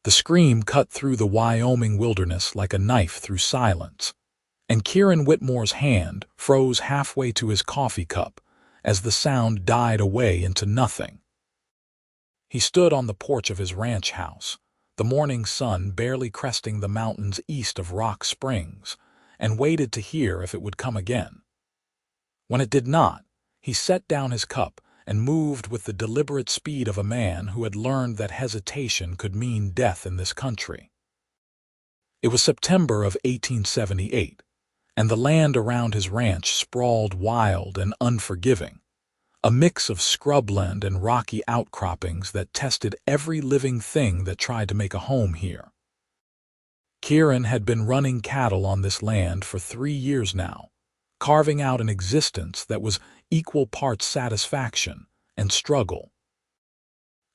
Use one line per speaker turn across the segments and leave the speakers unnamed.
The scream cut through the Wyoming wilderness like a knife through silence, and Kieran Whitmore's hand froze halfway to his coffee cup as the sound died away into nothing. He stood on the porch of his ranch house, the morning sun barely cresting the mountains east of Rock Springs, and waited to hear if it would come again. When it did not, he set down his cup and moved with the deliberate speed of a man who had learned that hesitation could mean death in this country. It was September of 1878, and the land around his ranch sprawled wild and unforgiving, a mix of scrubland and rocky outcroppings that tested every living thing that tried to make a home here. Kieran had been running cattle on this land for 3 years now, carving out an existence that was equal parts satisfaction and struggle.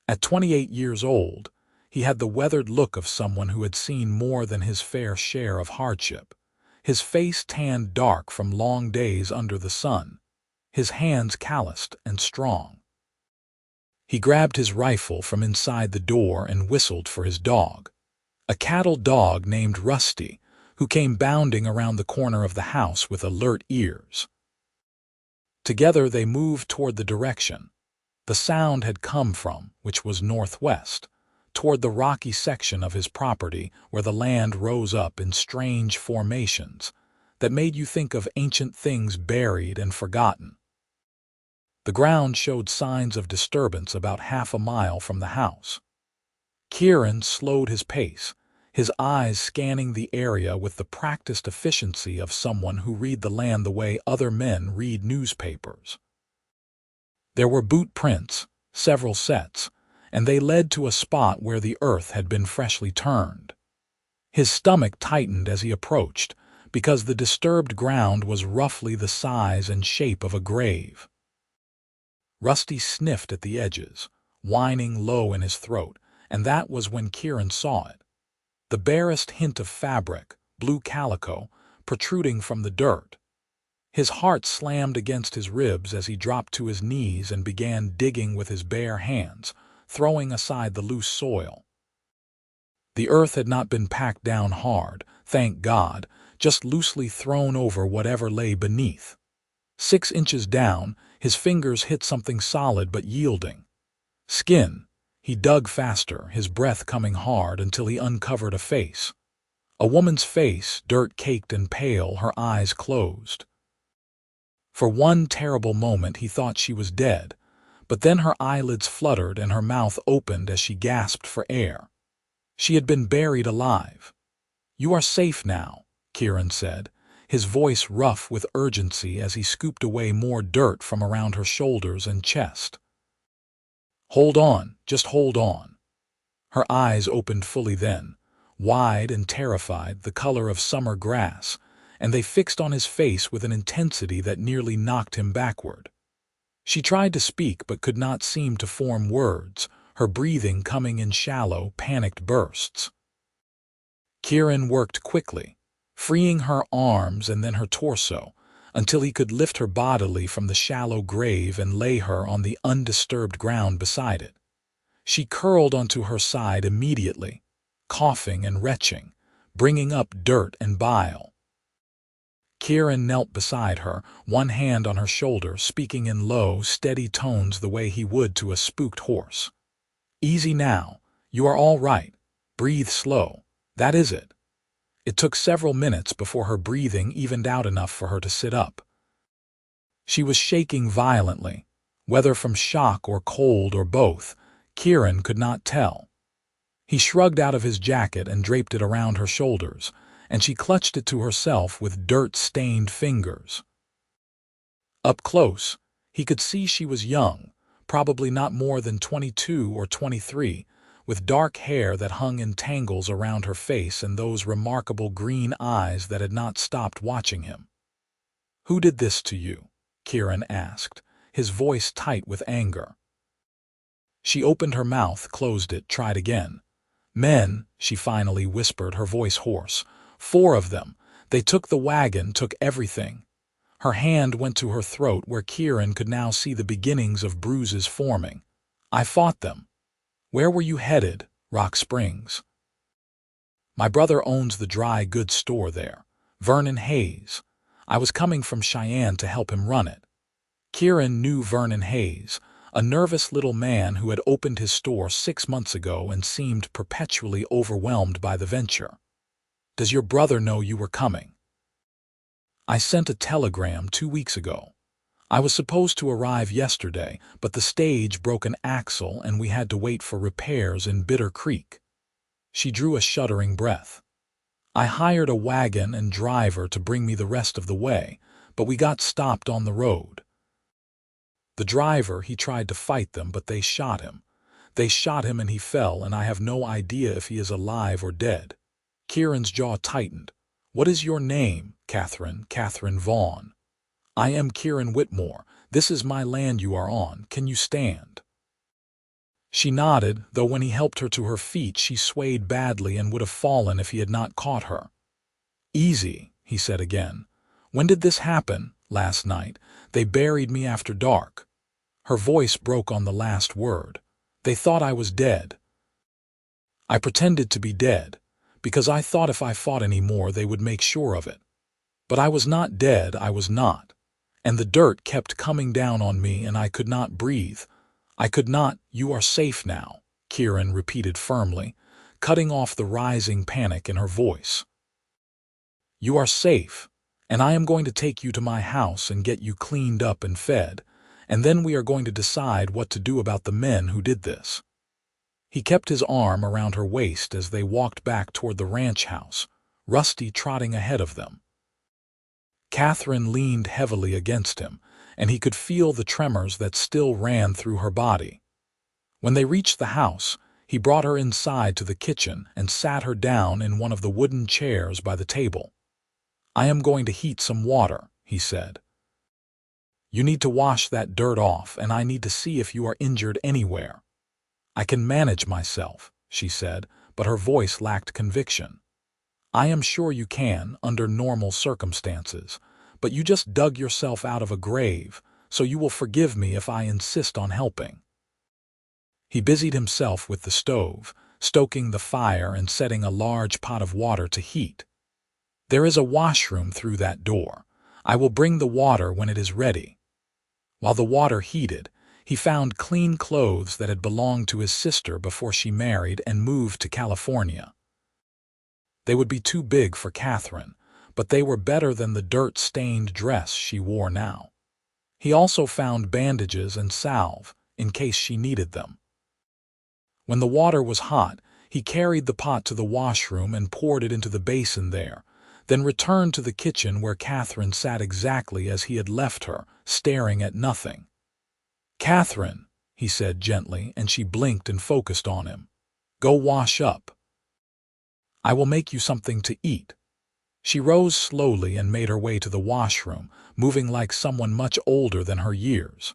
At 28 years old, he had the weathered look of someone who had seen more than his fair share of hardship, his face tanned dark from long days under the sun, his hands calloused and strong. He grabbed his rifle from inside the door and whistled for his dog, a cattle dog named Rusty, who came bounding around the corner of the house with alert ears. Together they moved toward the direction the sound had come from, which was northwest, toward the rocky section of his property where the land rose up in strange formations that made you think of ancient things buried and forgotten. The ground showed signs of disturbance about half a mile from the house. Kieran slowed his pace, his eyes scanning the area with the practiced efficiency of someone who read the land the way other men read newspapers. There were boot prints, several sets, and they led to a spot where the earth had been freshly turned. His stomach tightened as he approached, because the disturbed ground was roughly the size and shape of a grave. Rusty sniffed at the edges, whining low in his throat, and that was when Kieran saw it. The barest hint of fabric, blue calico, protruding from the dirt. His heart slammed against his ribs as he dropped to his knees and began digging with his bare hands, throwing aside the loose soil. The earth had not been packed down hard, thank God, just loosely thrown over whatever lay beneath. 6 inches down, his fingers hit something solid but yielding. Skin. He dug faster, his breath coming hard until he uncovered a face. A woman's face, dirt-caked and pale, her eyes closed. For one terrible moment he thought she was dead, but then her eyelids fluttered and her mouth opened as she gasped for air. She had been buried alive. "You are safe now," Kieran said, his voice rough with urgency as he scooped away more dirt from around her shoulders and chest. "Hold on, just hold on." Her eyes opened fully then, wide and terrified, the color of summer grass, and they fixed on his face with an intensity that nearly knocked him backward. She tried to speak but could not seem to form words, her breathing coming in shallow, panicked bursts. Kieran worked quickly, freeing her arms and then her torso, until he could lift her bodily from the shallow grave and lay her on the undisturbed ground beside it. She curled onto her side immediately, coughing and retching, bringing up dirt and bile. Kieran knelt beside her, one hand on her shoulder, speaking in low, steady tones the way he would to a spooked horse. "Easy now. You are all right. Breathe slow. That is it." It took several minutes before her breathing evened out enough for her to sit up. She was shaking violently, whether from shock or cold or both, Kieran could not tell. He shrugged out of his jacket and draped it around her shoulders, and she clutched it to herself with dirt-stained fingers. Up close, he could see she was young, probably not more than 22 or 23, with dark hair that hung in tangles around her face and those remarkable green eyes that had not stopped watching him. "Who did this to you?" Kieran asked, his voice tight with anger. She opened her mouth, closed it, tried again. "Men," she finally whispered, her voice hoarse. "4 of them. They took the wagon, took everything." Her hand went to her throat where Kieran could now see the beginnings of bruises forming. "I fought them." "Where were you headed?" "Rock Springs." My brother owns the dry goods store there, Vernon Hayes. I was coming from Cheyenne to help him run it. Kieran knew Vernon Hayes, a nervous little man who had opened his store 6 months ago and seemed perpetually overwhelmed by the venture. Does your brother know you were coming? I sent a telegram 2 weeks ago. I was supposed to arrive yesterday, but the stage broke an axle and we had to wait for repairs in Bitter Creek. She drew a shuddering breath. I hired a wagon and driver to bring me the rest of the way, but we got stopped on the road. The driver, he tried to fight them, but they shot him. They shot him and he fell, and I have no idea if he is alive or dead. Kieran's jaw tightened. What is your name, Catherine? Catherine Vaughn. I am Kieran Whitmore. This is my land you are on. Can you stand? She nodded, though when he helped her to her feet she swayed badly and would have fallen if he had not caught her. Easy, he said again. When did this happen? Last night. They buried me after dark. Her voice broke on the last word. They thought I was dead. I pretended to be dead, because I thought if I fought any more they would make sure of it. But I was not dead, I was not. And the dirt kept coming down on me and I could not breathe. I could not. You are safe now, Kieran repeated firmly, cutting off the rising panic in her voice. You are safe, and I am going to take you to my house and get you cleaned up and fed, and then we are going to decide what to do about the men who did this. He kept his arm around her waist as they walked back toward the ranch house, Rusty trotting ahead of them. Catherine leaned heavily against him, and he could feel the tremors that still ran through her body. When they reached the house, he brought her inside to the kitchen and sat her down in one of the wooden chairs by the table. I am going to heat some water, he said. You need to wash that dirt off, and I need to see if you are injured anywhere. I can manage myself, she said, but her voice lacked conviction. I am sure you can, under normal circumstances, but you just dug yourself out of a grave, so you will forgive me if I insist on helping. He busied himself with the stove, stoking the fire and setting a large pot of water to heat. There is a washroom through that door. I will bring the water when it is ready. While the water heated, he found clean clothes that had belonged to his sister before she married and moved to California. They would be too big for Catherine, but they were better than the dirt-stained dress she wore now. He also found bandages and salve, in case she needed them. When the water was hot, he carried the pot to the washroom and poured it into the basin there, then returned to the kitchen where Catherine sat exactly as he had left her, staring at nothing. Catherine, he said gently, and she blinked and focused on him. Go wash up. I will make you something to eat. She rose slowly and made her way to the washroom, moving like someone much older than her years.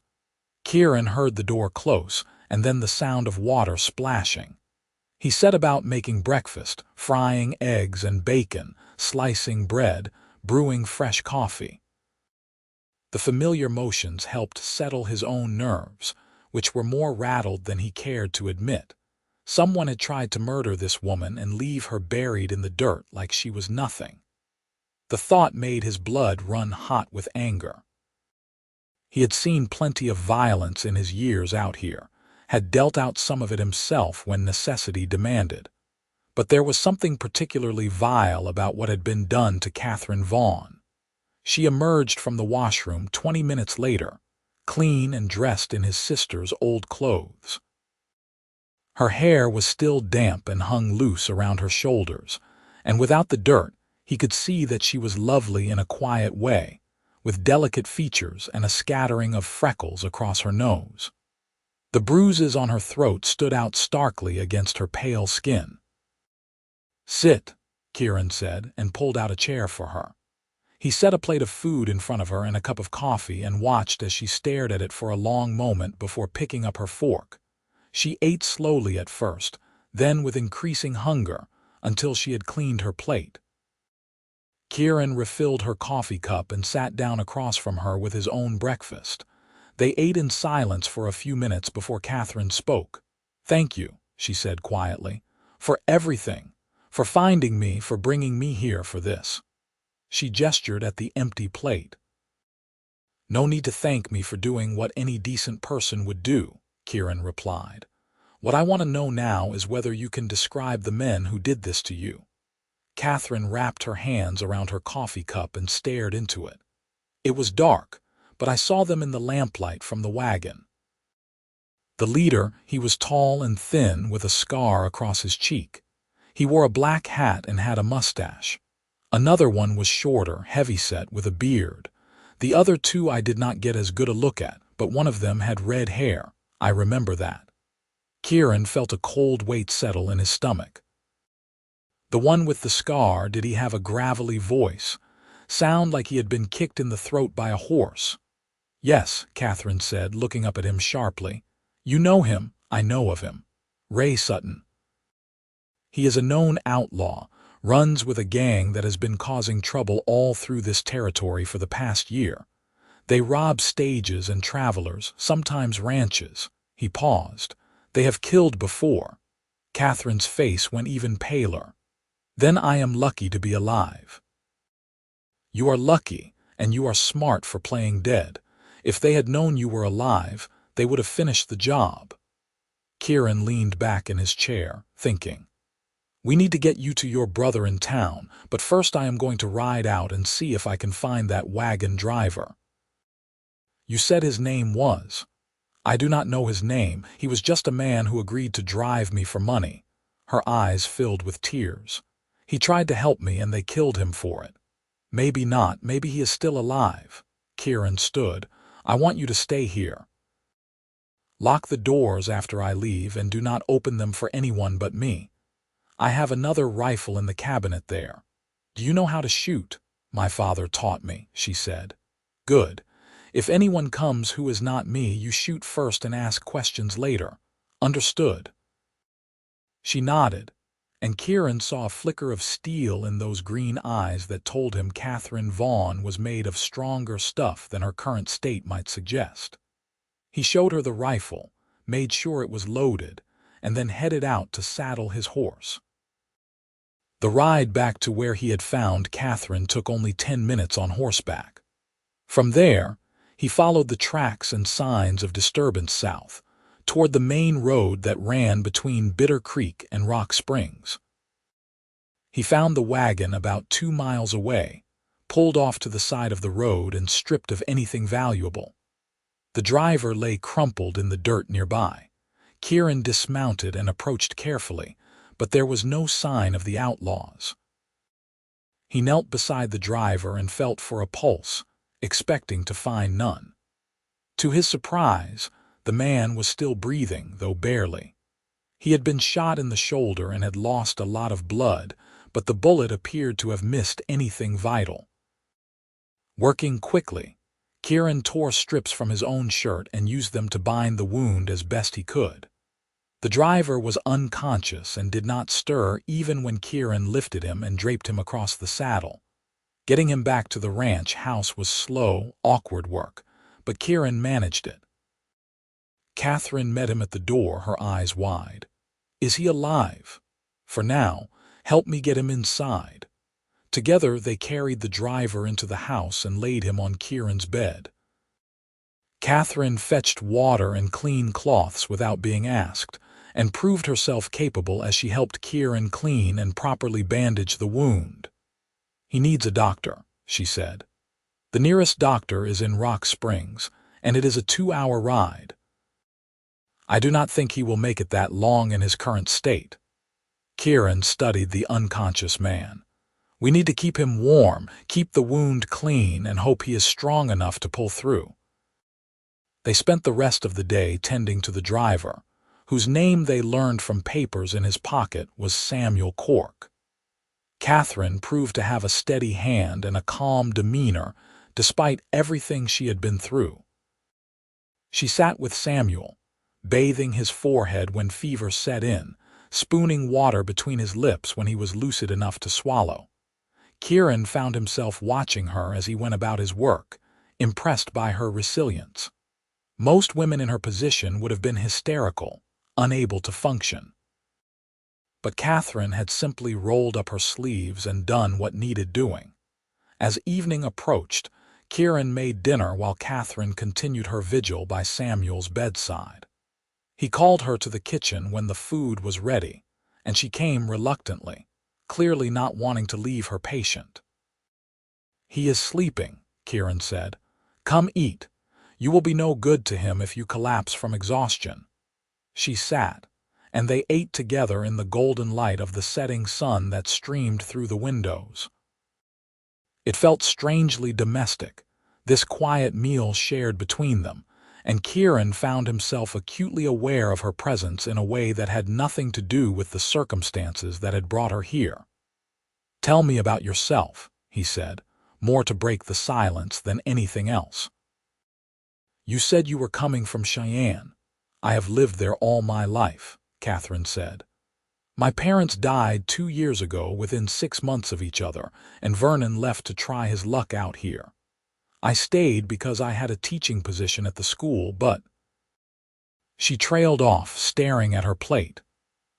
Kieran heard the door close, and then the sound of water splashing. He set about making breakfast, frying eggs and bacon, slicing bread, brewing fresh coffee. The familiar motions helped settle his own nerves, which were more rattled than he cared to admit. Someone had tried to murder this woman and leave her buried in the dirt like she was nothing. The thought made his blood run hot with anger. He had seen plenty of violence in his years out here, had dealt out some of it himself when necessity demanded. But there was something particularly vile about what had been done to Catherine Vaughn. She emerged from the washroom 20 minutes later, clean and dressed in his sister's old clothes. Her hair was still damp and hung loose around her shoulders, and without the dirt, he could see that she was lovely in a quiet way, with delicate features and a scattering of freckles across her nose. The bruises on her throat stood out starkly against her pale skin. Sit, Kieran said, and pulled out a chair for her. He set a plate of food in front of her and a cup of coffee and watched as she stared at it for a long moment before picking up her fork. She ate slowly at first, then with increasing hunger, until she had cleaned her plate. Kieran refilled her coffee cup and sat down across from her with his own breakfast. They ate in silence for a few minutes before Catherine spoke. Thank you, she said quietly, for everything, For finding me, for bringing me here for this." She gestured at the empty plate. "No need to thank me for doing what any decent person would do," Kieran replied. "What I want to know now is whether you can describe the men who did this to you." Catherine wrapped her hands around her coffee cup and stared into it. "It was dark, but I saw them in the lamplight from the wagon. The leader, he was tall and thin with a scar across his cheek. He wore a black hat and had a mustache. Another one was shorter, heavyset, with a beard. The other two I did not get as good a look at, but one of them had red hair. I remember that." Kieran felt a cold weight settle in his stomach. "The one with the scar, did he have a gravelly voice? Sound like he had been kicked in the throat by a horse?" "Yes," Catherine said, looking up at him sharply. "You know him." "I know of him. Ray Sutton. He is a known outlaw, runs with a gang that has been causing trouble all through this territory for the past year. They rob stages and travelers, sometimes ranches." He paused. "They have killed before." Catherine's face went even paler. "Then I am lucky to be alive." "You are lucky, and you are smart for playing dead. If they had known you were alive, they would have finished the job." Kieran leaned back in his chair, thinking. "We need to get you to your brother in town, but first I am going to ride out and see if I can find that wagon driver." "You said his name was?" "I do not know his name. He was just a man who agreed to drive me for money." Her eyes filled with tears. "He tried to help me and they killed him for it." "Maybe not. Maybe he is still alive." Kieran stood. "I want you to stay here. Lock the doors after I leave and do not open them for anyone but me. I have another rifle in the cabinet there. Do you know how to shoot?" "My father taught me," she said. "Good. If anyone comes who is not me, you shoot first and ask questions later. Understood?" She nodded, and Kieran saw a flicker of steel in those green eyes that told him Catherine Vaughn was made of stronger stuff than her current state might suggest. He showed her the rifle, made sure it was loaded, and then headed out to saddle his horse. The ride back to where he had found Catherine took only 10 minutes on horseback. From there, he followed the tracks and signs of disturbance south, toward the main road that ran between Bitter Creek and Rock Springs. He found the wagon about 2 miles away, pulled off to the side of the road and stripped of anything valuable. The driver lay crumpled in the dirt nearby. Kieran dismounted and approached carefully, but there was no sign of the outlaws. He knelt beside the driver and felt for a pulse, expecting to find none. To his surprise, the man was still breathing, though barely. He had been shot in the shoulder and had lost a lot of blood, but the bullet appeared to have missed anything vital. Working quickly, Kieran tore strips from his own shirt and used them to bind the wound as best he could. The driver was unconscious and did not stir even when Kieran lifted him and draped him across the saddle. Getting him back to the ranch house was slow, awkward work, but Kieran managed it. Catherine met him at the door, her eyes wide. "Is he alive?" "For now. Help me get him inside." Together they carried the driver into the house and laid him on Kieran's bed. Catherine fetched water and clean cloths without being asked, and proved herself capable as she helped Kieran clean and properly bandage the wound. "He needs a doctor," she said. "The nearest doctor is in Rock Springs, and it is a 2-hour ride. I do not think he will make it that long in his current state." Kieran studied the unconscious man. "We need to keep him warm, keep the wound clean, and hope he is strong enough to pull through." They spent the rest of the day tending to the driver, whose name they learned from papers in his pocket was Samuel Cork. Catherine proved to have a steady hand and a calm demeanor despite everything she had been through. She sat with Samuel, bathing his forehead when fever set in, spooning water between his lips when he was lucid enough to swallow. Kieran found himself watching her as he went about his work, impressed by her resilience. Most women in her position would have been hysterical, unable to function. But Catherine had simply rolled up her sleeves and done what needed doing. As evening approached, Kieran made dinner while Catherine continued her vigil by Samuel's bedside. He called her to the kitchen when the food was ready, and she came reluctantly, clearly not wanting to leave her patient. "He is sleeping," Kieran said. "Come eat. You will be no good to him if you collapse from exhaustion." She sat, and they ate together in the golden light of the setting sun that streamed through the windows. It felt strangely domestic, this quiet meal shared between them, and Kieran found himself acutely aware of her presence in a way that had nothing to do with the circumstances that had brought her here. "Tell me about yourself," he said, more to break the silence than anything else. "You said you were coming from Cheyenne. I have lived there all my life," Catherine said. "My parents died 2 years ago within 6 months of each other, and Vernon left to try his luck out here. I stayed because I had a teaching position at the school, but—" She trailed off, staring at her plate.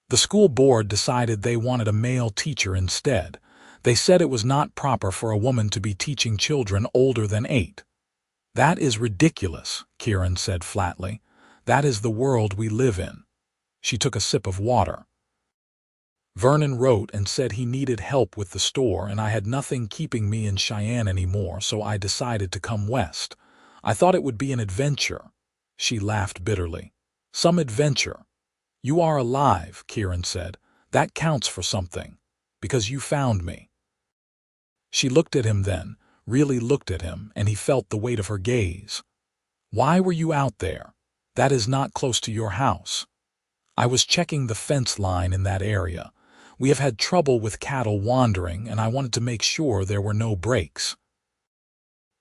"The school board decided they wanted a male teacher instead. They said it was not proper for a woman to be teaching children older than 8. "That is ridiculous," Kieran said flatly. "That is the world we live in." She took a sip of water. "Vernon wrote and said he needed help with the store, and I had nothing keeping me in Cheyenne anymore, so I decided to come west. I thought it would be an adventure." She laughed bitterly. "Some adventure. You are alive," Kieran said. "That counts for something, because you found me." She looked at him then, really looked at him, and he felt the weight of her gaze. "Why were you out there? That is not close to your house." "I was checking the fence line in that area. We have had trouble with cattle wandering, and I wanted to make sure there were no breaks."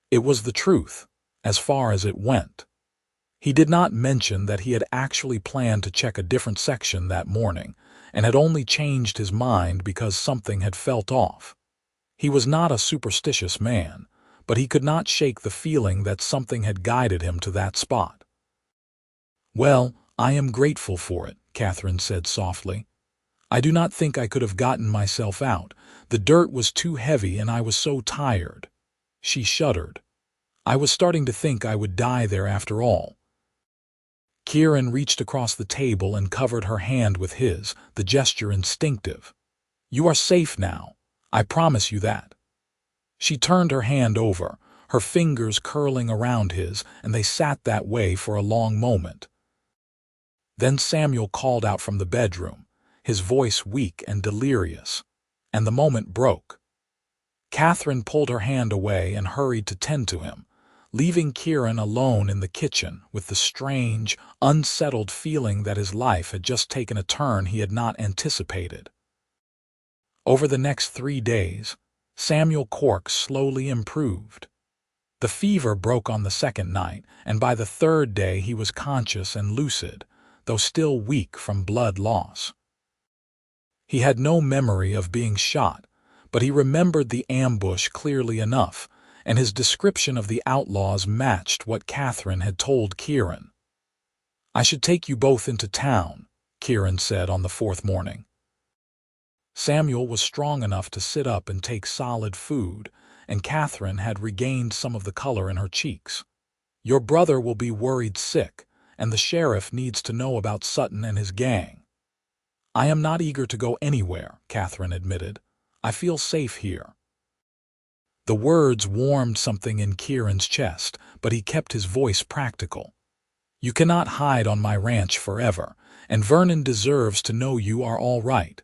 It was the truth, as far as it went. He did not mention that he had actually planned to check a different section that morning, and had only changed his mind because something had felt off. He was not a superstitious man, but he could not shake the feeling that something had guided him to that spot. "Well, I am grateful for it," Catherine said softly. "I do not think I could have gotten myself out. The dirt was too heavy and I was so tired." She shuddered. "I was starting to think I would die there after all." Kieran reached across the table and covered her hand with his, the gesture instinctive. "You are safe now. I promise you that." She turned her hand over, her fingers curling around his, and they sat that way for a long moment. Then Samuel called out from the bedroom, his voice weak and delirious, and the moment broke. Catherine pulled her hand away and hurried to tend to him, leaving Kieran alone in the kitchen with the strange, unsettled feeling that his life had just taken a turn he had not anticipated. Over the next 3 days, Samuel Cork slowly improved. The fever broke on the second night, and by the third day he was conscious and lucid, though still weak from blood loss. He had no memory of being shot, but he remembered the ambush clearly enough, and his description of the outlaws matched what Catherine had told Kieran. "I should take you both into town," Kieran said on the 4th morning. Samuel was strong enough to sit up and take solid food, and Catherine had regained some of the color in her cheeks. "Your brother will be worried sick, and the sheriff needs to know about Sutton and his gang." "I am not eager to go anywhere," Catherine admitted. "I feel safe here." The words warmed something in Kieran's chest, but he kept his voice practical. "You cannot hide on my ranch forever, and Vernon deserves to know you are all right."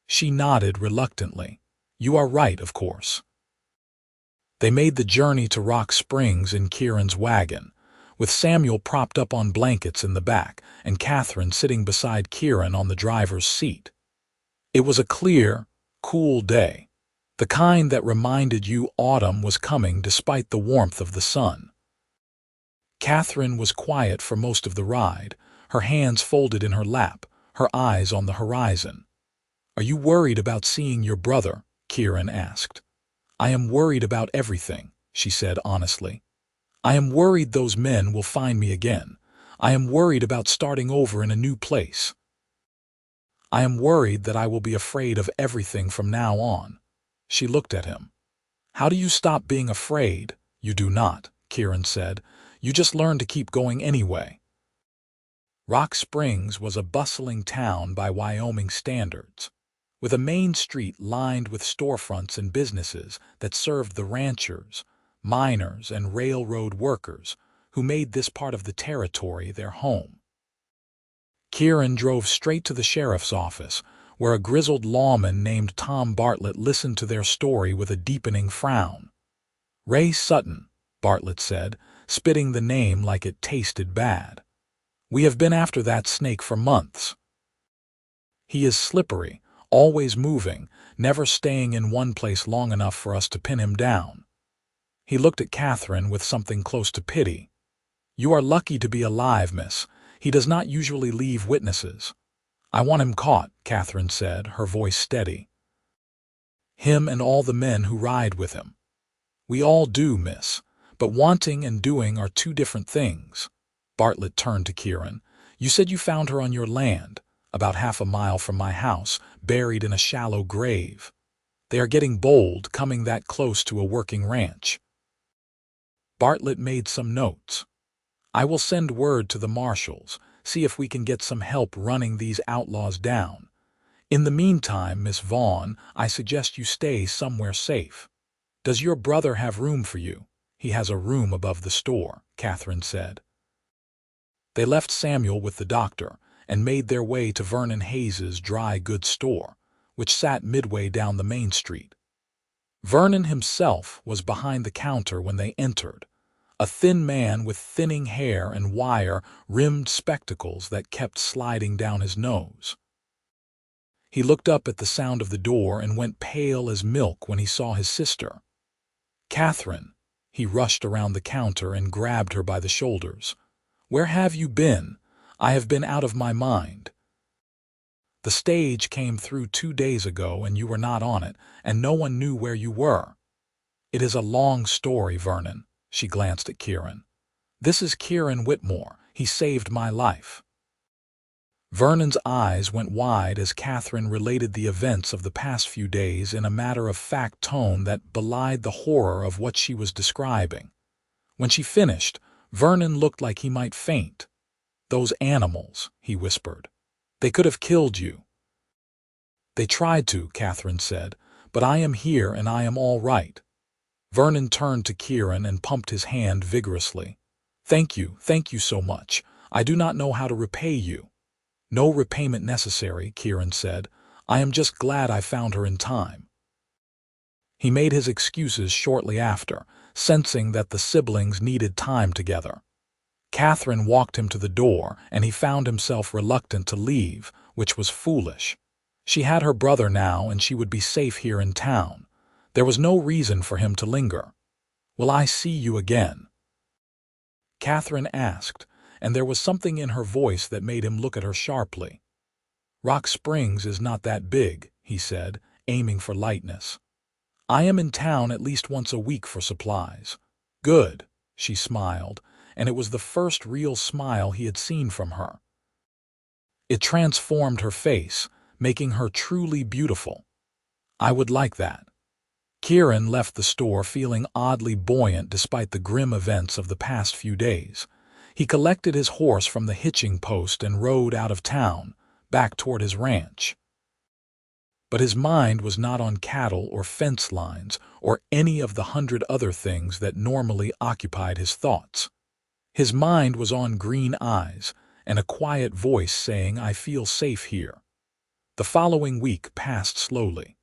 She nodded reluctantly. "You are right, of course." They made the journey to Rock Springs in Kieran's wagon, with Samuel propped up on blankets in the back and Catherine sitting beside Kieran on the driver's seat. It was a clear, cool day, the kind that reminded you autumn was coming despite the warmth of the sun. Catherine was quiet for most of the ride, her hands folded in her lap, her eyes on the horizon. "Are you worried about seeing your brother?" Kieran asked. "I am worried about everything," she said honestly. "I am worried those men will find me again. I am worried about starting over in a new place." I am worried that I will be afraid of everything from now on. She looked at him. How do you stop being afraid? You do not, Kieran said. You just learn to keep going anyway. Rock Springs was a bustling town by Wyoming standards, with a main street lined with storefronts and businesses that served the ranchers, miners, and railroad workers who made this part of the territory their home. Kieran drove straight to the sheriff's office, where a grizzled lawman named Tom Bartlett listened to their story with a deepening frown. Ray Sutton, Bartlett said, spitting the name like it tasted bad. We have been after that snake for months. He is slippery, always moving, never staying in one place long enough for us to pin him down. He looked at Catherine with something close to pity. You are lucky to be alive, miss. He does not usually leave witnesses. I want him caught, Catherine said, her voice steady. Him and all the men who ride with him. We all do, miss, but wanting and doing are two different things. Bartlett turned to Kieran. You said you found her on your land, about half a mile from my house, buried in a shallow grave. They are getting bold, coming that close to a working ranch. Bartlett made some notes. I will send word to the marshals, see if we can get some help running these outlaws down. In the meantime, Miss Vaughn, I suggest you stay somewhere safe. Does your brother have room for you? He has a room above the store, Catherine said. They left Samuel with the doctor and made their way to Vernon Hayes's dry goods store, which sat midway down the main street. Vernon himself was behind the counter when they entered, a thin man with thinning hair and wire-rimmed spectacles that kept sliding down his nose. He looked up at the sound of the door and went pale as milk when he saw his sister. Catherine, he rushed around the counter and grabbed her by the shoulders. Where have you been? I have been out of my mind. The stage came through 2 days ago and you were not on it, and no one knew where you were. It is a long story, Vernon. She glanced at Kieran. This is Kieran Whitmore. He saved my life. Vernon's eyes went wide as Catherine related the events of the past few days in a matter-of-fact tone that belied the horror of what she was describing. When she finished, Vernon looked like he might faint. Those animals, he whispered. They could have killed you. They tried to, Catherine said, but I am here and I am all right. Vernon turned to Kieran and pumped his hand vigorously. Thank you so much. I do not know how to repay you. No repayment necessary, Kieran said. I am just glad I found her in time. He made his excuses shortly after, sensing that the siblings needed time together. Catherine walked him to the door, and he found himself reluctant to leave, which was foolish. She had her brother now, and she would be safe here in town. There was no reason for him to linger. Will I see you again? Catherine asked, and there was something in her voice that made him look at her sharply. Rock Springs is not that big, he said, aiming for lightness. I am in town at least once a week for supplies. Good, she smiled, and it was the first real smile he had seen from her. It transformed her face, making her truly beautiful. I would like that. Kieran left the store feeling oddly buoyant despite the grim events of the past few days. He collected his horse from the hitching post and rode out of town, back toward his ranch. But his mind was not on cattle or fence lines or any of the 100 other things that normally occupied his thoughts. His mind was on green eyes and a quiet voice saying, I feel safe here. The following week passed slowly.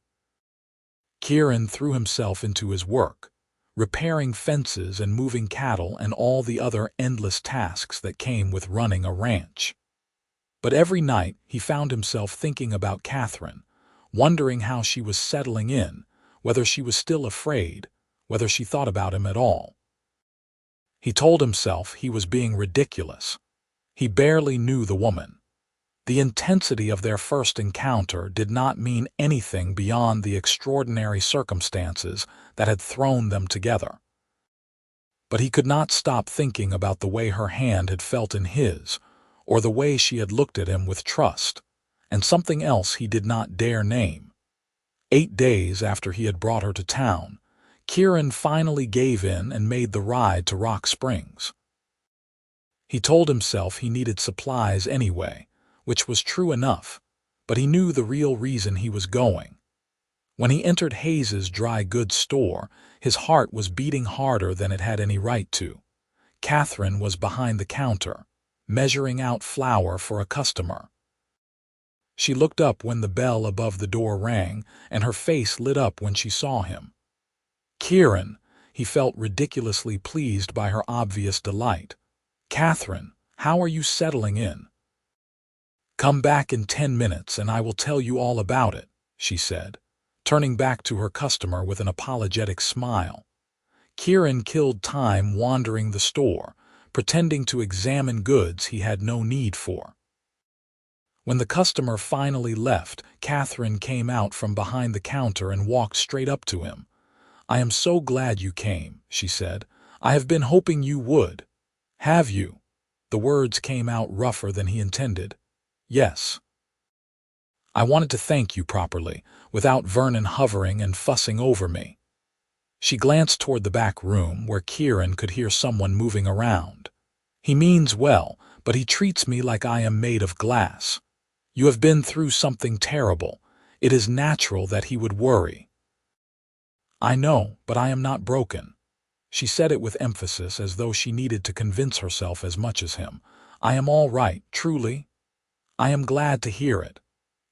Kieran threw himself into his work, repairing fences and moving cattle and all the other endless tasks that came with running a ranch. But every night he found himself thinking about Catherine, wondering how she was settling in, whether she was still afraid, whether she thought about him at all. He told himself he was being ridiculous. He barely knew the woman. The intensity of their first encounter did not mean anything beyond the extraordinary circumstances that had thrown them together. But he could not stop thinking about the way her hand had felt in his, or the way she had looked at him with trust, and something else he did not dare name. 8 days after he had brought her to town, Kieran finally gave in and made the ride to Rock Springs. He told himself he needed supplies anyway, which was true enough, but he knew the real reason he was going. When he entered Hayes's dry goods store, his heart was beating harder than it had any right to. Catherine was behind the counter, measuring out flour for a customer. She looked up when the bell above the door rang, and her face lit up when she saw him. Kieran, he felt ridiculously pleased by her obvious delight. Catherine, how are you settling in? Come back in 10 minutes and I will tell you all about it, she said, turning back to her customer with an apologetic smile. Kieran killed time wandering the store, pretending to examine goods he had no need for. When the customer finally left, Catherine came out from behind the counter and walked straight up to him. I am so glad you came, she said. I have been hoping you would. Have you? The words came out rougher than he intended. Yes. I wanted to thank you properly, without Vernon hovering and fussing over me. She glanced toward the back room where Kieran could hear someone moving around. He means well, but he treats me like I am made of glass. You have been through something terrible. It is natural that he would worry. I know, but I am not broken. She said it with emphasis as though she needed to convince herself as much as him. I am all right, truly. I am glad to hear it.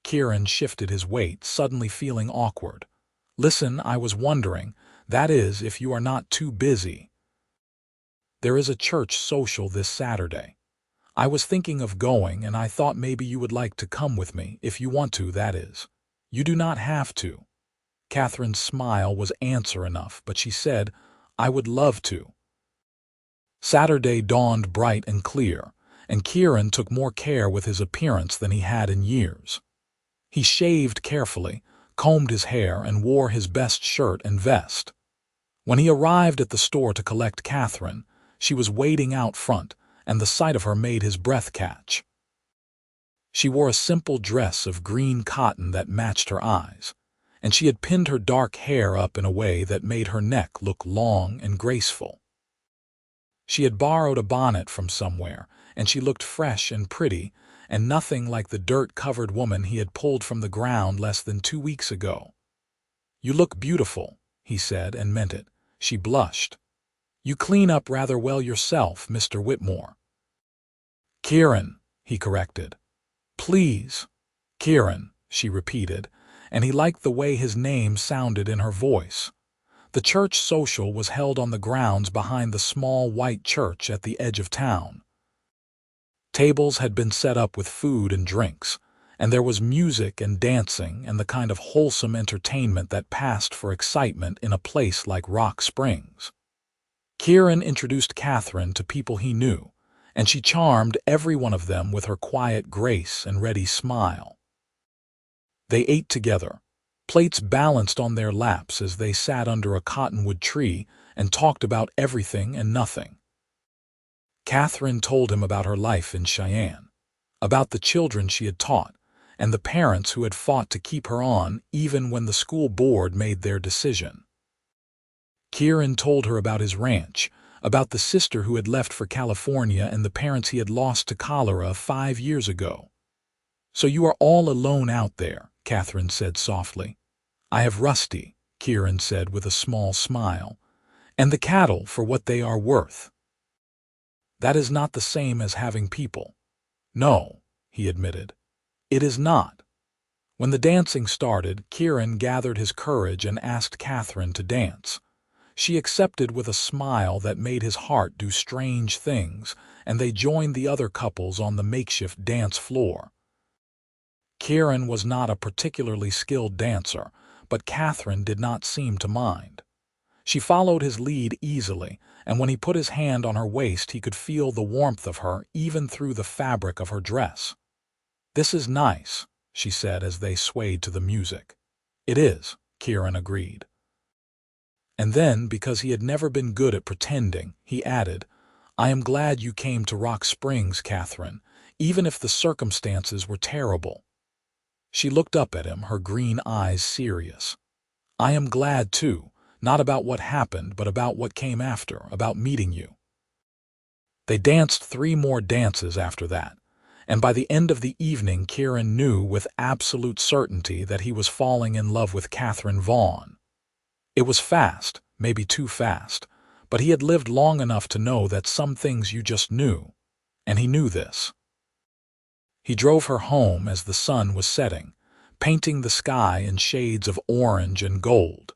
Kieran shifted his weight, suddenly feeling awkward. Listen, I was wondering, that is, if you are not too busy. There is a church social this Saturday. I was thinking of going, and I thought maybe you would like to come with me, if you want to, that is. You do not have to. Catherine's smile was answer enough, but she said, I would love to. Saturday dawned bright and clear, and Kieran took more care with his appearance than he had in years. He shaved carefully, combed his hair, and wore his best shirt and vest. When he arrived at the store to collect Catherine, she was waiting out front, and the sight of her made his breath catch. She wore a simple dress of green cotton that matched her eyes, and she had pinned her dark hair up in a way that made her neck look long and graceful. She had borrowed a bonnet from somewhere, and she looked fresh and pretty, and nothing like the dirt-covered woman he had pulled from the ground less than 2 weeks ago. You look beautiful, he said, and meant it. She blushed. You clean up rather well yourself, Mr. Whitmore. Kieran, he corrected. Please. Kieran, she repeated, and he liked the way his name sounded in her voice. The church social was held on the grounds behind the small white church at the edge of town. Tables had been set up with food and drinks, and there was music and dancing and the kind of wholesome entertainment that passed for excitement in a place like Rock Springs. Kieran introduced Catherine to people he knew, and she charmed every one of them with her quiet grace and ready smile. They ate together, plates balanced on their laps as they sat under a cottonwood tree and talked about everything and nothing. Catherine told him about her life in Cheyenne, about the children she had taught, and the parents who had fought to keep her on even when the school board made their decision. Kieran told her about his ranch, about the sister who had left for California and the parents he had lost to cholera 5 years ago. So you are all alone out there, Catherine said softly. I have Rusty, Kieran said with a small smile, and the cattle for what they are worth. That is not the same as having people. No, he admitted. It is not. When the dancing started, Kieran gathered his courage and asked Catherine to dance. She accepted with a smile that made his heart do strange things, and they joined the other couples on the makeshift dance floor. Kieran was not a particularly skilled dancer, but Catherine did not seem to mind. She followed his lead easily, and when he put his hand on her waist he could feel the warmth of her even through the fabric of her dress. This is nice, she said as they swayed to the music. It is, Kieran agreed. And then, because he had never been good at pretending, he added, I am glad you came to Rock Springs, Catherine, even if the circumstances were terrible. She looked up at him, her green eyes serious. "I am glad, too, not about what happened, but about what came after, about meeting you." They danced 3 more dances after that, and by the end of the evening Kieran knew with absolute certainty that he was falling in love with Catherine Vaughn. It was fast, maybe too fast, but he had lived long enough to know that some things you just knew, and he knew this. He drove her home as the sun was setting, painting the sky in shades of orange and gold.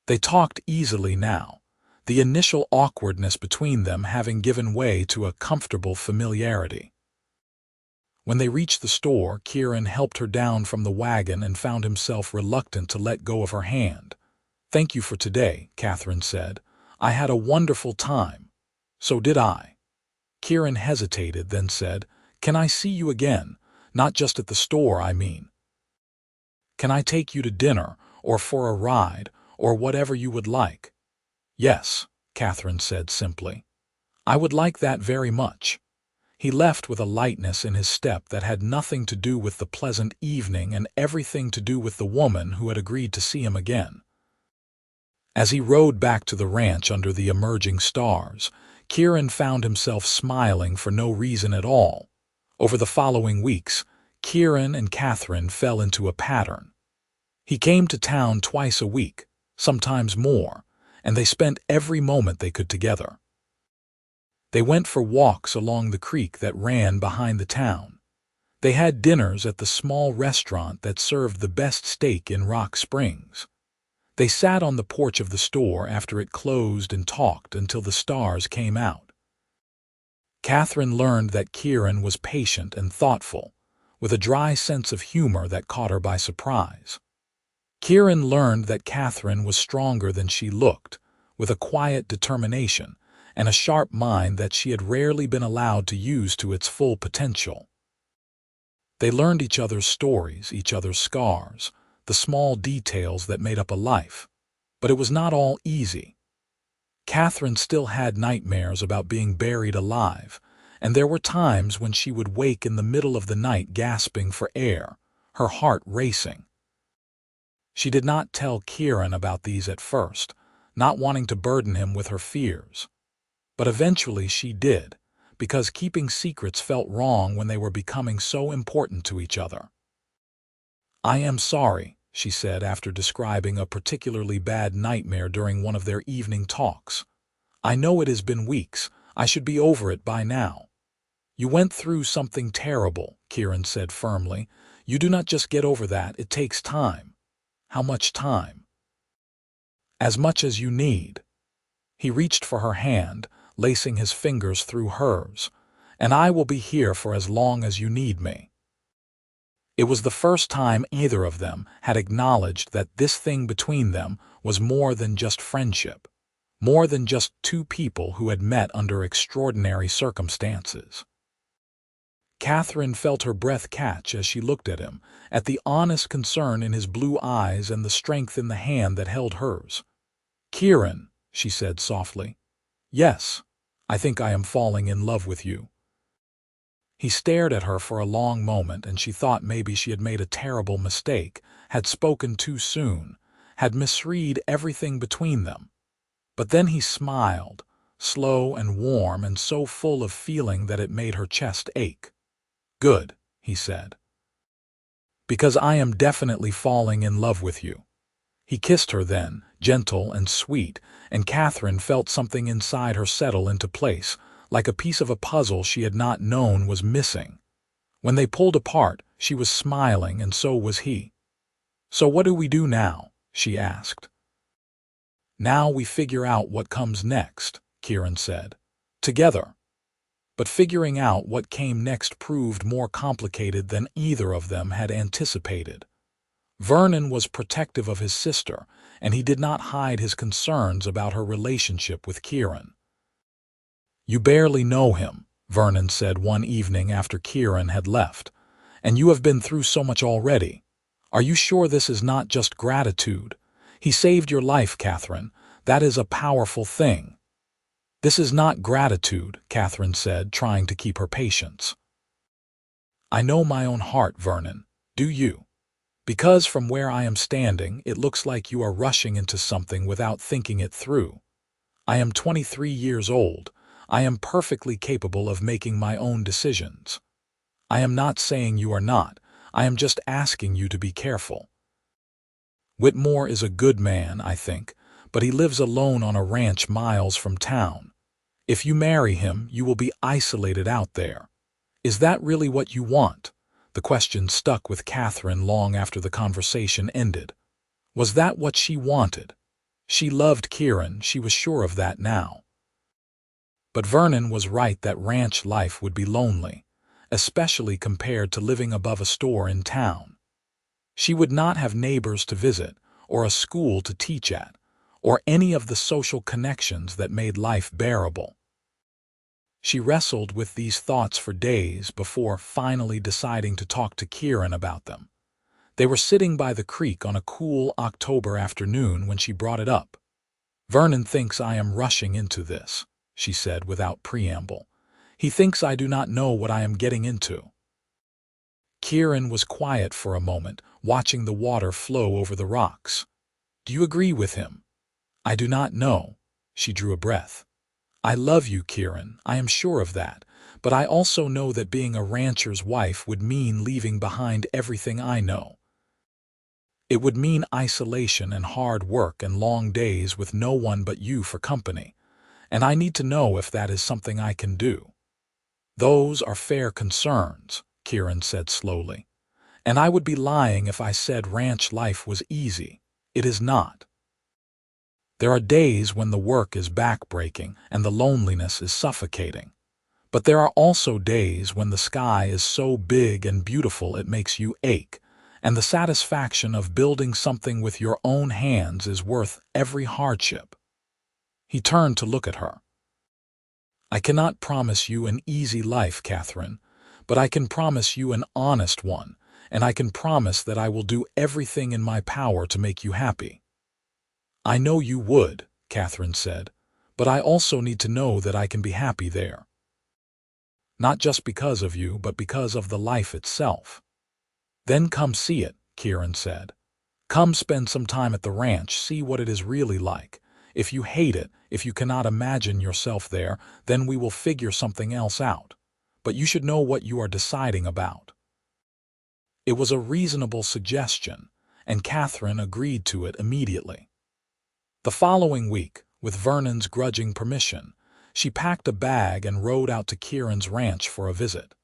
They talked easily now, the initial awkwardness between them having given way to a comfortable familiarity. When they reached the store, Kieran helped her down from the wagon and found himself reluctant to let go of her hand. "Thank you for today," Catherine said. "I had a wonderful time." "So did I." Kieran hesitated, then said, "Can I see you again? Not just at the store, I mean. Can I take you to dinner, or for a ride, or whatever you would like?" "Yes," Catherine said simply. "I would like that very much." He left with a lightness in his step that had nothing to do with the pleasant evening and everything to do with the woman who had agreed to see him again. As he rode back to the ranch under the emerging stars, Kieran found himself smiling for no reason at all. Over the following weeks, Kieran and Catherine fell into a pattern. He came to town twice a week, sometimes more, and they spent every moment they could together. They went for walks along the creek that ran behind the town. They had dinners at the small restaurant that served the best steak in Rock Springs. They sat on the porch of the store after it closed and talked until the stars came out. Catherine learned that Kieran was patient and thoughtful, with a dry sense of humor that caught her by surprise. Kieran learned that Catherine was stronger than she looked, with a quiet determination and a sharp mind that she had rarely been allowed to use to its full potential. They learned each other's stories, each other's scars, the small details that made up a life. But it was not all easy. Catherine still had nightmares about being buried alive, and there were times when she would wake in the middle of the night gasping for air, her heart racing. She did not tell Kieran about these at first, not wanting to burden him with her fears. But eventually she did, because keeping secrets felt wrong when they were becoming so important to each other. "I am sorry," she said after describing a particularly bad nightmare during one of their evening talks. "I know it has been weeks. I should be over it by now." "You went through something terrible," Kieran said firmly. "You do not just get over that. It takes time." "How much time?" "As much as you need." He reached for her hand, lacing his fingers through hers. "And I will be here for as long as you need me." It was the first time either of them had acknowledged that this thing between them was more than just friendship, more than just two people who had met under extraordinary circumstances. Catherine felt her breath catch as she looked at him, at the honest concern in his blue eyes and the strength in the hand that held hers. "Kieran," she said softly. "Yes, I think I am falling in love with you." He stared at her for a long moment, and she thought maybe she had made a terrible mistake, had spoken too soon, had misread everything between them. But then he smiled, slow and warm and so full of feeling that it made her chest ache. "Good," he said. "Because I am definitely falling in love with you." He kissed her then, gentle and sweet, and Catherine felt something inside her settle into place, like a piece of a puzzle she had not known was missing. When they pulled apart, she was smiling, and so was he. "So what do we do now?" she asked. "Now we figure out what comes next," Kieran said. "Together." But figuring out what came next proved more complicated than either of them had anticipated. Vernon was protective of his sister, and he did not hide his concerns about her relationship with Kieran. "You barely know him," Vernon said one evening after Kieran had left, "and you have been through so much already. Are you sure this is not just gratitude? He saved your life, Catherine. That is a powerful thing." "This is not gratitude," Catherine said, trying to keep her patience. "I know my own heart, Vernon. Do you?" Because from where I am standing, it looks like you are rushing into something without thinking it through. I am 23 years old. I am perfectly capable of making my own decisions. I am not saying you are not. I am just asking you to be careful. Whitmore is a good man, I think, but he lives alone on a ranch miles from town. If you marry him, you will be isolated out there. Is that really what you want? The question stuck with Catherine long after the conversation ended. Was that what she wanted? She loved Kieran, she was sure of that now. But Vernon was right that ranch life would be lonely, especially compared to living above a store in town. She would not have neighbors to visit, or a school to teach at, or any of the social connections that made life bearable. She wrestled with these thoughts for days before finally deciding to talk to Kieran about them. They were sitting by the creek on a cool October afternoon when she brought it up. "Vernon thinks I am rushing into this," she said without preamble. "He thinks I do not know what I am getting into." Kieran was quiet for a moment, watching the water flow over the rocks. "Do you agree with him?" "I do not know." She drew a breath. "I love you, Kieran, I am sure of that, but I also know that being a rancher's wife would mean leaving behind everything I know. It would mean isolation and hard work and long days with no one but you for company, and I need to know if that is something I can do." "Those are fair concerns," Kieran said slowly, "and I would be lying if I said ranch life was easy. It is not. There are days when the work is backbreaking and the loneliness is suffocating. But there are also days when the sky is so big and beautiful it makes you ache, and the satisfaction of building something with your own hands is worth every hardship." He turned to look at her. "I cannot promise you an easy life, Catherine, but I can promise you an honest one, and I can promise that I will do everything in my power to make you happy." "I know you would," Catherine said, "but I also need to know that I can be happy there. Not just because of you, but because of the life itself." "Then come see it," Kieran said. "Come spend some time at the ranch, see what it is really like. If you hate it, if you cannot imagine yourself there, then we will figure something else out. But you should know what you are deciding about." It was a reasonable suggestion, and Catherine agreed to it immediately. The following week, with Vernon's grudging permission, she packed a bag and rode out to Kieran's ranch for a visit.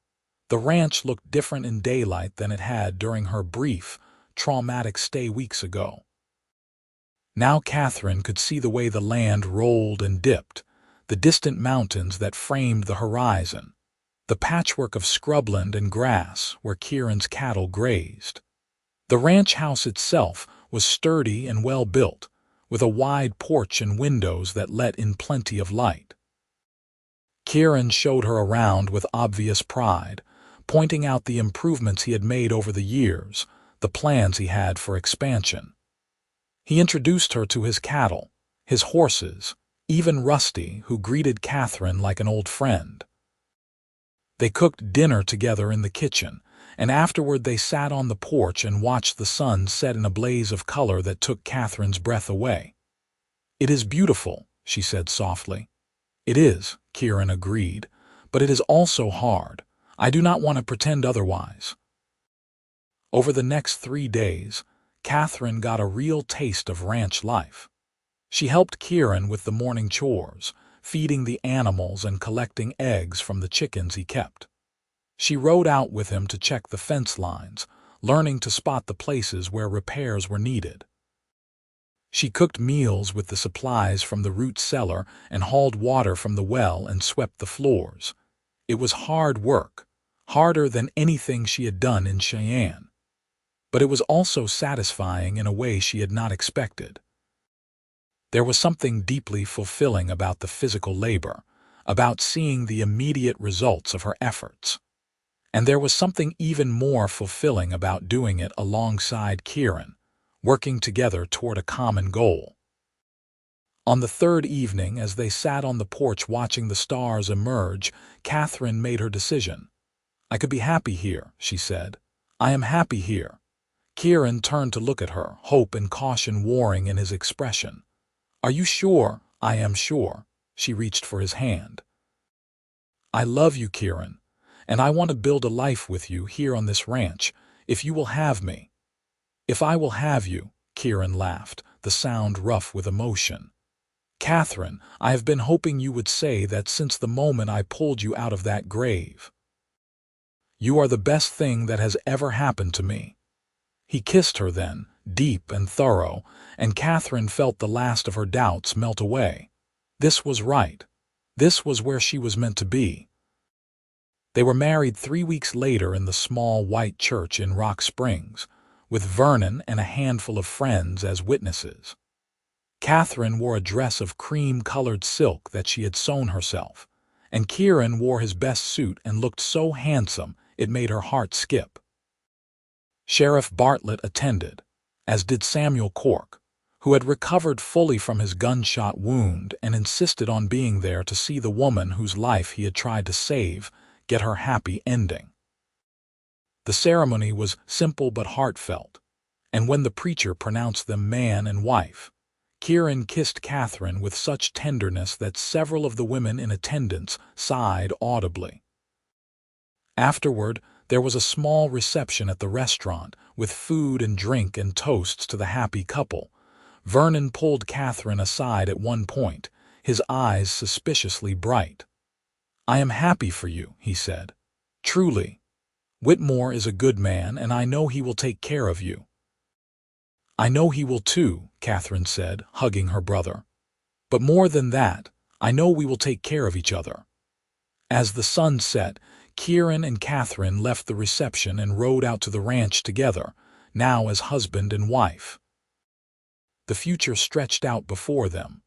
The ranch looked different in daylight than it had during her brief, traumatic stay weeks ago. Now Catherine could see the way the land rolled and dipped, the distant mountains that framed the horizon, the patchwork of scrubland and grass where Kieran's cattle grazed. The ranch house itself was sturdy and well built, with a wide porch and windows that let in plenty of light. Kieran showed her around with obvious pride, pointing out the improvements he had made over the years, the plans he had for expansion. He introduced her to his cattle, his horses, even Rusty, who greeted Catherine like an old friend. They cooked dinner together in the kitchen, and afterward they sat on the porch and watched the sun set in a blaze of color that took Catherine's breath away. "It is beautiful," she said softly. "It is," Kieran agreed, "but it is also hard. I do not want to pretend otherwise." Over the next 3 days, Catherine got a real taste of ranch life. She helped Kieran with the morning chores, feeding the animals and collecting eggs from the chickens he kept. She rode out with him to check the fence lines, learning to spot the places where repairs were needed. She cooked meals with the supplies from the root cellar and hauled water from the well and swept the floors. It was hard work, harder than anything she had done in Cheyenne. But it was also satisfying in a way she had not expected. There was something deeply fulfilling about the physical labor, about seeing the immediate results of her efforts. And there was something even more fulfilling about doing it alongside Kieran, working together toward a common goal. On the 3rd evening, as they sat on the porch watching the stars emerge, Catherine made her decision. "I could be happy here," she said. "I am happy here." Kieran turned to look at her, hope and caution warring in his expression. "Are you sure?" "I am sure." She reached for his hand. "I love you, Kieran, and I want to build a life with you here on this ranch, if you will have me." "If I will have you," Kieran laughed, the sound rough with emotion. "Catherine, I have been hoping you would say that since the moment I pulled you out of that grave. You are the best thing that has ever happened to me." He kissed her then, deep and thorough, and Catherine felt the last of her doubts melt away. This was right. This was where she was meant to be. They were married 3 weeks later in the small white church in Rock Springs, with Vernon and a handful of friends as witnesses. Catherine wore a dress of cream-colored silk that she had sewn herself, and Kieran wore his best suit and looked so handsome it made her heart skip. Sheriff Bartlett attended, as did Samuel Cork, who had recovered fully from his gunshot wound and insisted on being there to see the woman whose life he had tried to save get her happy ending. The ceremony was simple but heartfelt, and when the preacher pronounced them man and wife, Kieran kissed Catherine with such tenderness that several of the women in attendance sighed audibly. Afterward, there was a small reception at the restaurant with food and drink and toasts to the happy couple. Vernon pulled Catherine aside at one point, his eyes suspiciously bright. "I am happy for you," he said. "Truly. Whitmore is a good man, and I know he will take care of you." "I know he will too," Catherine said, hugging her brother. "But more than that, I know we will take care of each other." As the sun set, Kieran and Catherine left the reception and rode out to the ranch together, now as husband and wife. The future stretched out before them,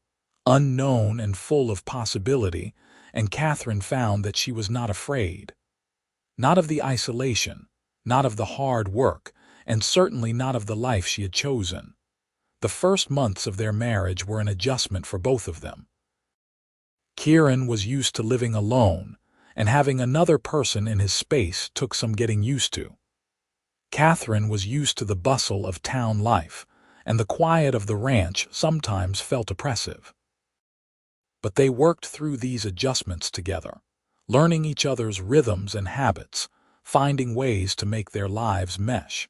unknown and full of possibility, and Catherine found that she was not afraid. Not of the isolation, not of the hard work, and certainly not of the life she had chosen. The first months of their marriage were an adjustment for both of them. Kieran was used to living alone, and having another person in his space took some getting used to. Catherine was used to the bustle of town life, and the quiet of the ranch sometimes felt oppressive. But they worked through these adjustments together, learning each other's rhythms and habits, finding ways to make their lives mesh.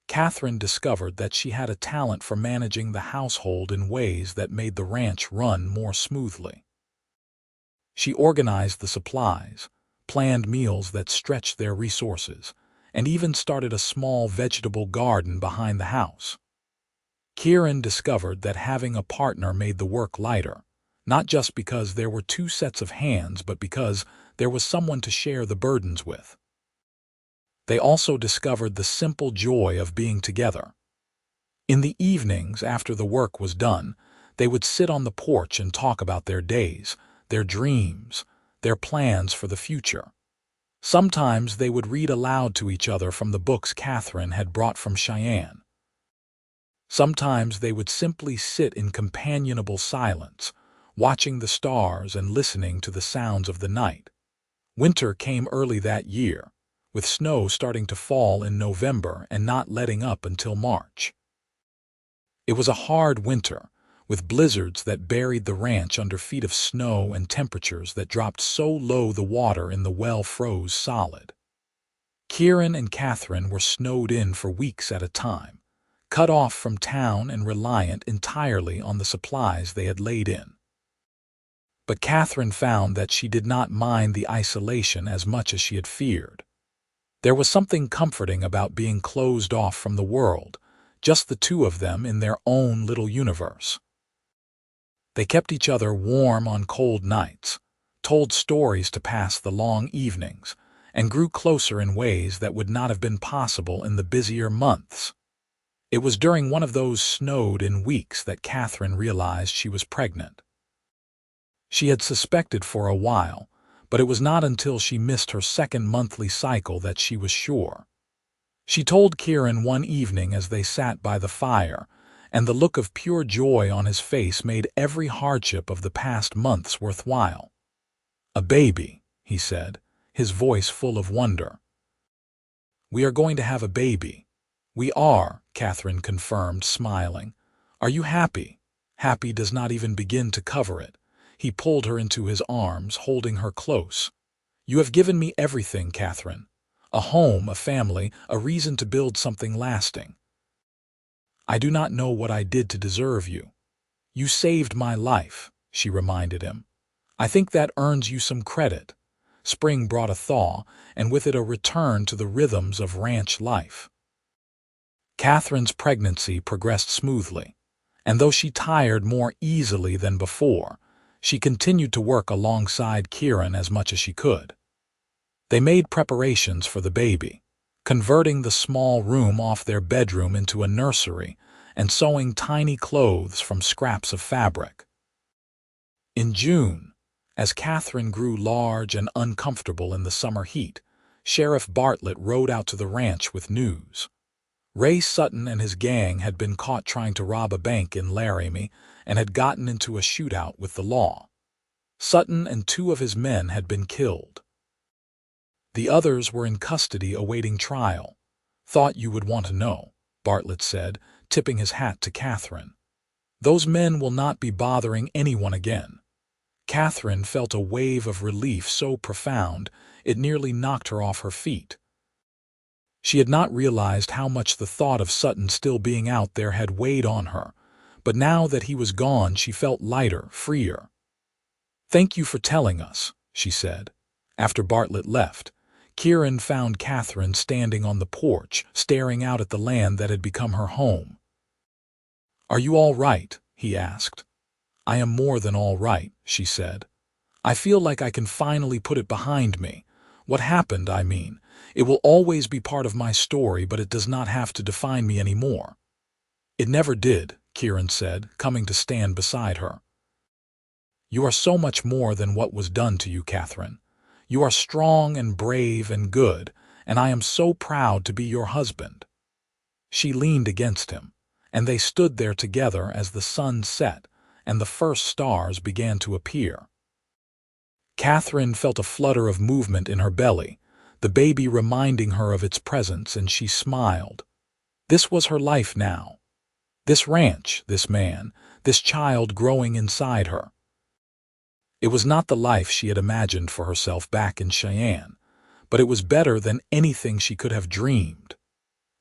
Catherine discovered that she had a talent for managing the household in ways that made the ranch run more smoothly. She organized the supplies, planned meals that stretched their resources, and even started a small vegetable garden behind the house. Kieran discovered that having a partner made the work lighter, not just because there were 2 sets of hands, but because there was someone to share the burdens with. They also discovered the simple joy of being together. In the evenings, after the work was done, they would sit on the porch and talk about their days, their dreams, their plans for the future. Sometimes they would read aloud to each other from the books Catherine had brought from Cheyenne. Sometimes they would simply sit in companionable silence, watching the stars and listening to the sounds of the night. Winter came early that year, with snow starting to fall in November and not letting up until March. It was a hard winter, with blizzards that buried the ranch under feet of snow and temperatures that dropped so low the water in the well froze solid. Kieran and Catherine were snowed in for weeks at a time, cut off from town and reliant entirely on the supplies they had laid in. But Catherine found that she did not mind the isolation as much as she had feared. There was something comforting about being closed off from the world, just the two of them in their own little universe. They kept each other warm on cold nights, told stories to pass the long evenings, and grew closer in ways that would not have been possible in the busier months. It was during one of those snowed-in weeks that Catherine realized she was pregnant. She had suspected for a while, but it was not until she missed her second monthly cycle that she was sure. She told Kieran one evening as they sat by the fire, and the look of pure joy on his face made every hardship of the past months worthwhile. "A baby," he said, his voice full of wonder. "We are going to have a baby. "We are," Catherine confirmed, smiling. "Are you happy?" Happy does not even begin to cover it. He pulled her into his arms, holding her close. "You have given me everything, Catherine. A home, a family, a reason to build something lasting. I do not know what I did to deserve you. You saved my life," she reminded him. "I think that earns you some credit." Spring brought a thaw, and with it a return to the rhythms of ranch life. Catherine's pregnancy progressed smoothly, and though she tired more easily than before, she continued to work alongside Kieran as much as she could. They made preparations for the baby, converting the small room off their bedroom into a nursery and sewing tiny clothes from scraps of fabric. In June, as Catherine grew large and uncomfortable in the summer heat, Sheriff Bartlett rode out to the ranch with news. Ray Sutton and his gang had been caught trying to rob a bank in Laramie and had gotten into a shootout with the law. Sutton and 2 of his men had been killed. The others were in custody awaiting trial. "Thought you would want to know," Bartlett said, tipping his hat to Catherine. "Those men will not be bothering anyone again." Catherine felt a wave of relief so profound it nearly knocked her off her feet. She had not realized how much the thought of Sutton still being out there had weighed on her, but now that he was gone she felt lighter, freer. "Thank you for telling us," she said. After Bartlett left, Kieran found Catherine standing on the porch, staring out at the land that had become her home. "Are you all right?" he asked. "I am more than all right," she said. "I feel like I can finally put it behind me. What happened, I mean. It will always be part of my story, but it does not have to define me anymore." "It never did," Kieran said, coming to stand beside her. "You are so much more than what was done to you, Catherine. You are strong and brave and good, and I am so proud to be your husband." She leaned against him, and they stood there together as the sun set and the first stars began to appear. Catherine felt a flutter of movement in her belly, the baby reminding her of its presence, and she smiled. This was her life now. This ranch, this man, this child growing inside her. It was not the life she had imagined for herself back in Cheyenne, but it was better than anything she could have dreamed.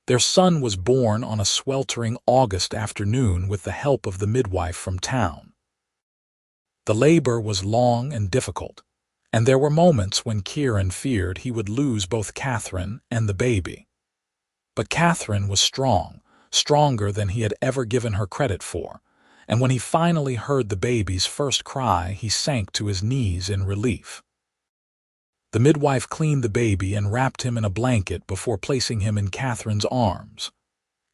Their son was born on a sweltering August afternoon with the help of the midwife from town. The labor was long and difficult, and there were moments when Kieran feared he would lose both Catherine and the baby. But Catherine was strong, stronger than he had ever given her credit for, and when he finally heard the baby's first cry, he sank to his knees in relief. The midwife cleaned the baby and wrapped him in a blanket before placing him in Catherine's arms.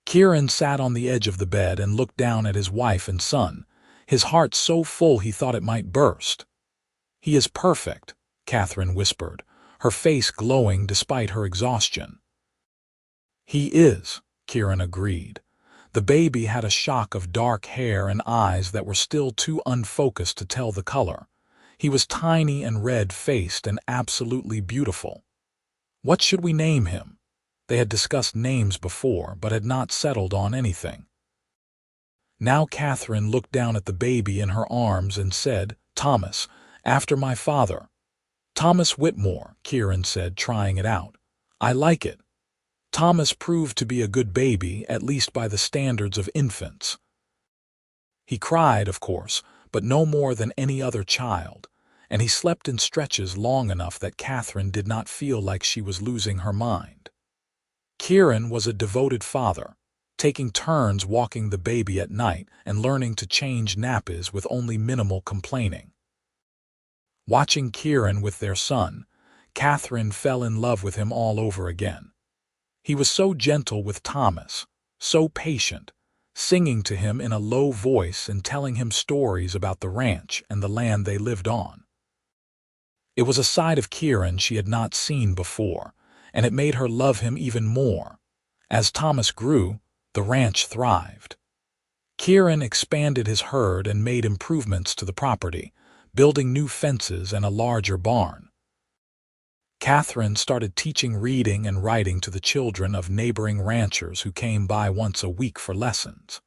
Kieran sat on the edge of the bed and looked down at his wife and son, his heart so full he thought it might burst. "He is perfect," Catherine whispered, her face glowing despite her exhaustion. "He is," Kieran agreed. The baby had a shock of dark hair and eyes that were still too unfocused to tell the color. He was tiny and red-faced and absolutely beautiful. "What should we name him?" They had discussed names before, but had not settled on anything. Now Catherine looked down at the baby in her arms and said, "Thomas, after my father." "Thomas Whitmore," Kieran said, trying it out. "I like it." Thomas proved to be a good baby, at least by the standards of infants. He cried, of course, but no more than any other child, and he slept in stretches long enough that Catherine did not feel like she was losing her mind. Kieran was a devoted father, taking turns walking the baby at night and learning to change nappies with only minimal complaining. Watching Kieran with their son, Catherine fell in love with him all over again. He was so gentle with Thomas, so patient, singing to him in a low voice and telling him stories about the ranch and the land they lived on. It was a side of Kieran she had not seen before, and it made her love him even more. As Thomas grew, the ranch thrived. Kieran expanded his herd and made improvements to the property, building new fences and a larger barn. Catherine started teaching reading and writing to the children of neighboring ranchers who came by once a week for lessons.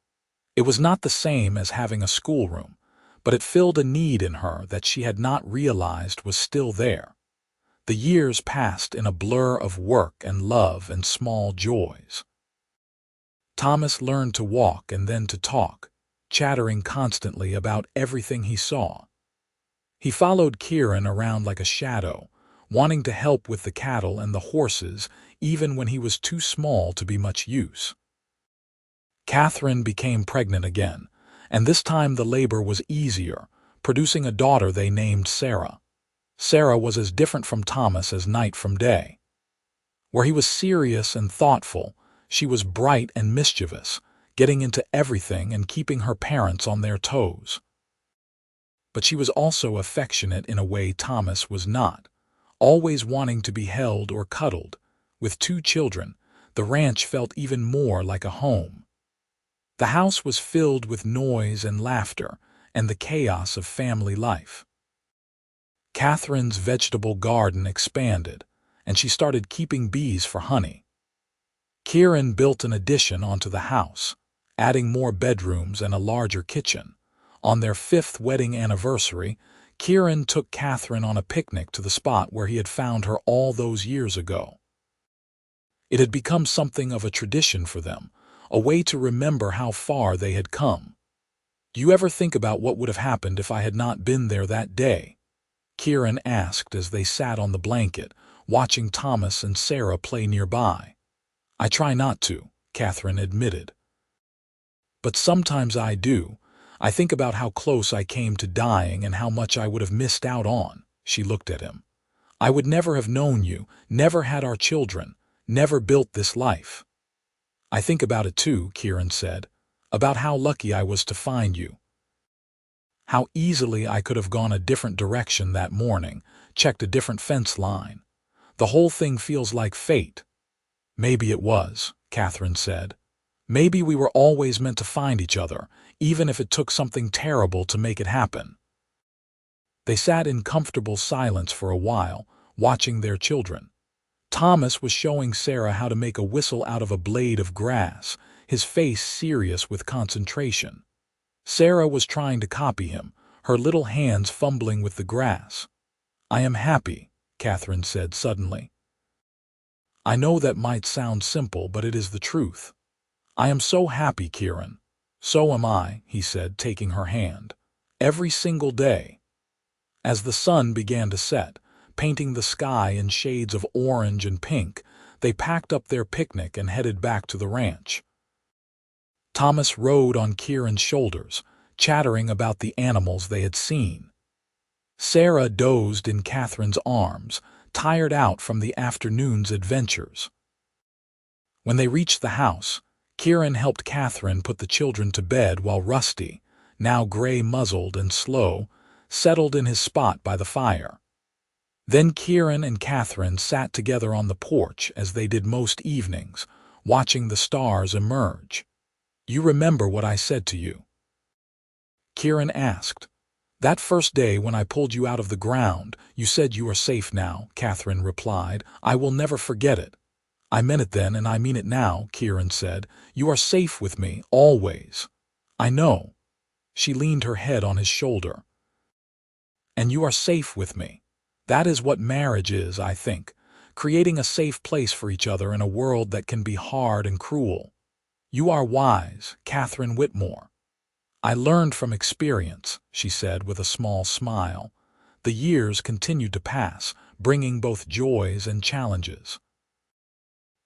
It was not the same as having a schoolroom, but it filled a need in her that she had not realized was still there. The years passed in a blur of work and love and small joys. Thomas learned to walk and then to talk, chattering constantly about everything he saw. He followed Kieran around like a shadow, wanting to help with the cattle and the horses even when he was too small to be much use. Catherine became pregnant again, and this time the labor was easier, producing a daughter they named Sarah. Sarah was as different from Thomas as night from day. Where he was serious and thoughtful, she was bright and mischievous, getting into everything and keeping her parents on their toes. But she was also affectionate in a way Thomas was not, always wanting to be held or cuddled. With 2 children, the ranch felt even more like a home. The house was filled with noise and laughter and the chaos of family life. Catherine's vegetable garden expanded, and she started keeping bees for honey. Kieran built an addition onto the house, adding more bedrooms and a larger kitchen. On their 5th wedding anniversary, Kieran took Catherine on a picnic to the spot where he had found her all those years ago. It had become something of a tradition for them, a way to remember how far they had come. "Do you ever think about what would have happened if I had not been there that day?" Kieran asked as they sat on the blanket, watching Thomas and Sarah play nearby. "I try not to," Catherine admitted. "But sometimes I do. I think about how close I came to dying and how much I would have missed out on." She looked at him. "I would never have known you, never had our children, never built this life." "I think about it too," Kieran said, "about how lucky I was to find you. How easily I could have gone a different direction that morning, checked a different fence line. The whole thing feels like fate." "Maybe it was," Catherine said. "Maybe we were always meant to find each other, even if it took something terrible to make it happen." They sat in comfortable silence for a while, watching their children. Thomas was showing Sarah how to make a whistle out of a blade of grass, his face serious with concentration. Sarah was trying to copy him, her little hands fumbling with the grass. "I am happy," Catherine said suddenly. "I know that might sound simple, but it is the truth. I am so happy, Kieran." "So am I," he said, taking her hand. "Every single day." As the sun began to set, painting the sky in shades of orange and pink, they packed up their picnic and headed back to the ranch. Thomas rode on Kieran's shoulders, chattering about the animals they had seen. Sarah dozed in Catherine's arms, tired out from the afternoon's adventures. When they reached the house, Kieran helped Catherine put the children to bed while Rusty, now gray-muzzled and slow, settled in his spot by the fire. Then Kieran and Catherine sat together on the porch as they did most evenings, watching the stars emerge. "You remember what I said to you?" Kieran asked. "That first day when I pulled you out of the ground, you said you are safe now," Catherine replied. "I will never forget it." "I meant it then and I mean it now," Kieran said. "You are safe with me, always." "I know." She leaned her head on his shoulder. "And you are safe with me. That is what marriage is, I think, creating a safe place for each other in a world that can be hard and cruel. You are wise, Kieran Whitmore." "I learned from experience," she said with a small smile. The years continued to pass, bringing both joys and challenges.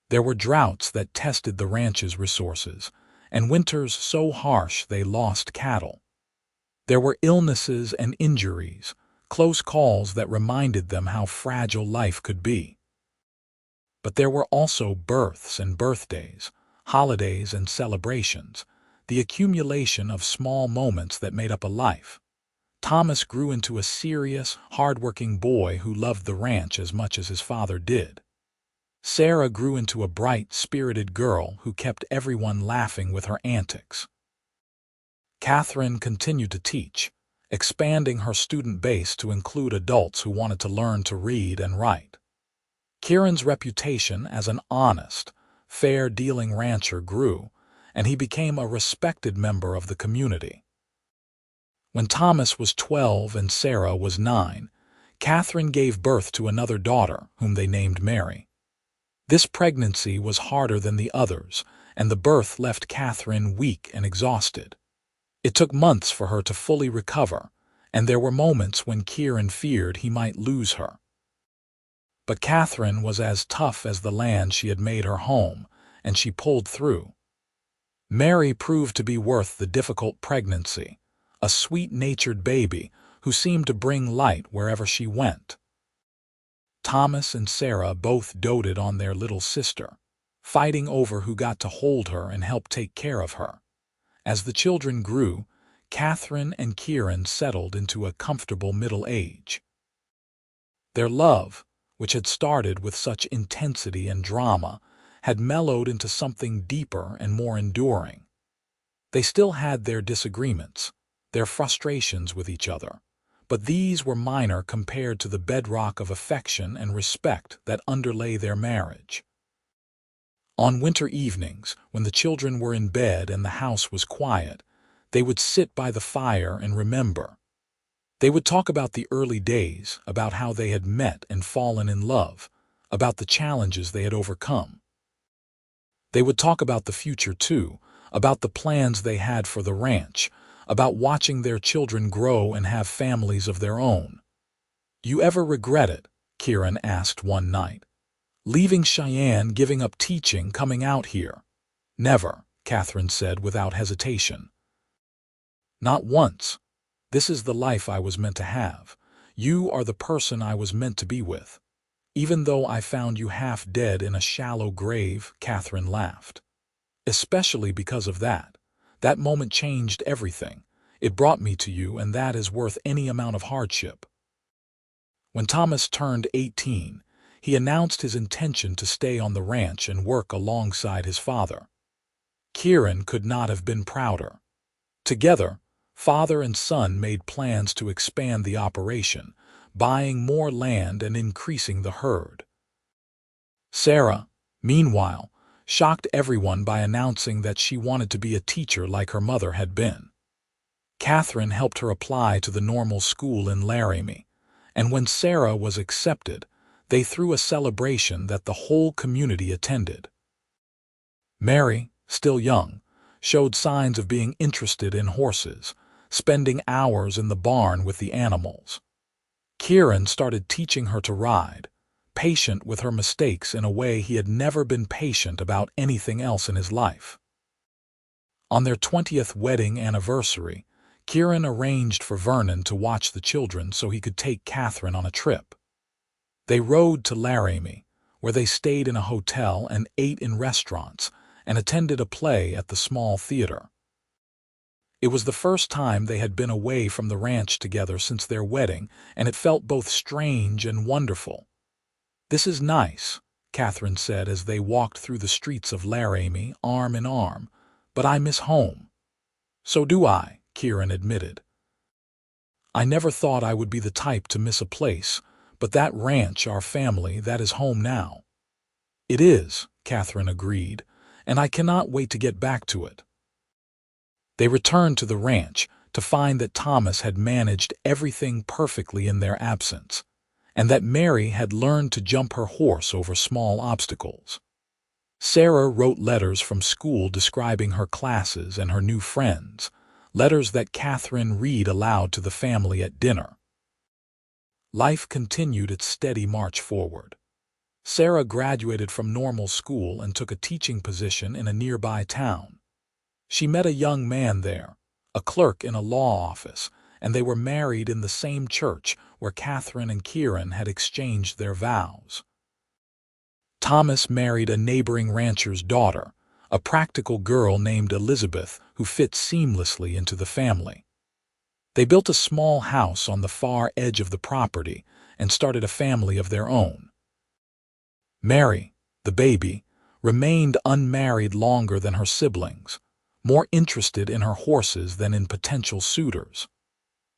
There were droughts that tested the ranch's resources, and winters so harsh they lost cattle. There were illnesses and injuries, close calls that reminded them how fragile life could be. But there were also births and birthdays, holidays and celebrations, the accumulation of small moments that made up a life. Thomas grew into a serious, hard-working boy who loved the ranch as much as his father did. Sarah grew into a bright, spirited girl who kept everyone laughing with her antics. Catherine continued to teach, expanding her student base to include adults who wanted to learn to read and write. Kieran's reputation as an honest, fair-dealing rancher grew, and he became a respected member of the community. When Thomas was 12 and Sarah was 9, Catherine gave birth to another daughter, whom they named Mary. This pregnancy was harder than the others, and the birth left Catherine weak and exhausted. It took months for her to fully recover, and there were moments when Kieran feared he might lose her. But Catherine was as tough as the land she had made her home, and she pulled through. Mary proved to be worth the difficult pregnancy, a sweet-natured baby who seemed to bring light wherever she went. Thomas and Sarah both doted on their little sister, fighting over who got to hold her and help take care of her. As the children grew, Catherine and Kieran settled into a comfortable middle age. Their love, which had started with such intensity and drama, had mellowed into something deeper and more enduring. They still had their disagreements, their frustrations with each other, but these were minor compared to the bedrock of affection and respect that underlay their marriage. On winter evenings, when the children were in bed and the house was quiet, they would sit by the fire and remember. They would talk about the early days, about how they had met and fallen in love, about the challenges they had overcome. They would talk about the future too, about the plans they had for the ranch, about watching their children grow and have families of their own. "You ever regret it?" Kieran asked one night. "Leaving Cheyenne, giving up teaching, coming out here?" "Never," Catherine said without hesitation. "Not once. This is the life I was meant to have. You are the person I was meant to be with. Even though I found you half dead in a shallow grave," Catherine laughed. "Especially because of that. That moment changed everything. It brought me to you, and that is worth any amount of hardship." When Thomas turned 18, he announced his intention to stay on the ranch and work alongside his father. Kieran could not have been prouder. Together, father and son made plans to expand the operation, buying more land and increasing the herd. Sarah, meanwhile, shocked everyone by announcing that she wanted to be a teacher like her mother had been. Catherine helped her apply to the normal school in Laramie, and when Sarah was accepted, they threw a celebration that the whole community attended. Mary, still young, showed signs of being interested in horses, spending hours in the barn with the animals. Kieran started teaching her to ride, patient with her mistakes in a way he had never been patient about anything else in his life. On their 20th wedding anniversary, Kieran arranged for Vernon to watch the children so he could take Catherine on a trip. They rode to Laramie, where they stayed in a hotel and ate in restaurants and attended a play at the small theater. It was the first time they had been away from the ranch together since their wedding, and it felt both strange and wonderful. "This is nice," Catherine said as they walked through the streets of Laramie arm in arm, "but I miss home." "So do I," Kieran admitted. "I never thought I would be the type to miss a place, but that ranch, our family, that is home now." "It is," Catherine agreed, "and I cannot wait to get back to it." They returned to the ranch to find that Thomas had managed everything perfectly in their absence, and that Mary had learned to jump her horse over small obstacles. Sarah wrote letters from school describing her classes and her new friends, letters that Catherine read aloud to the family at dinner. Life continued its steady march forward. Sarah graduated from normal school and took a teaching position in a nearby town. She met a young man there, a clerk in a law office, and they were married in the same church where Catherine and Kieran had exchanged their vows. Thomas married a neighboring rancher's daughter, a practical girl named Elizabeth who fit seamlessly into the family. They built a small house on the far edge of the property and started a family of their own. Mary, the baby, remained unmarried longer than her siblings, more interested in her horses than in potential suitors.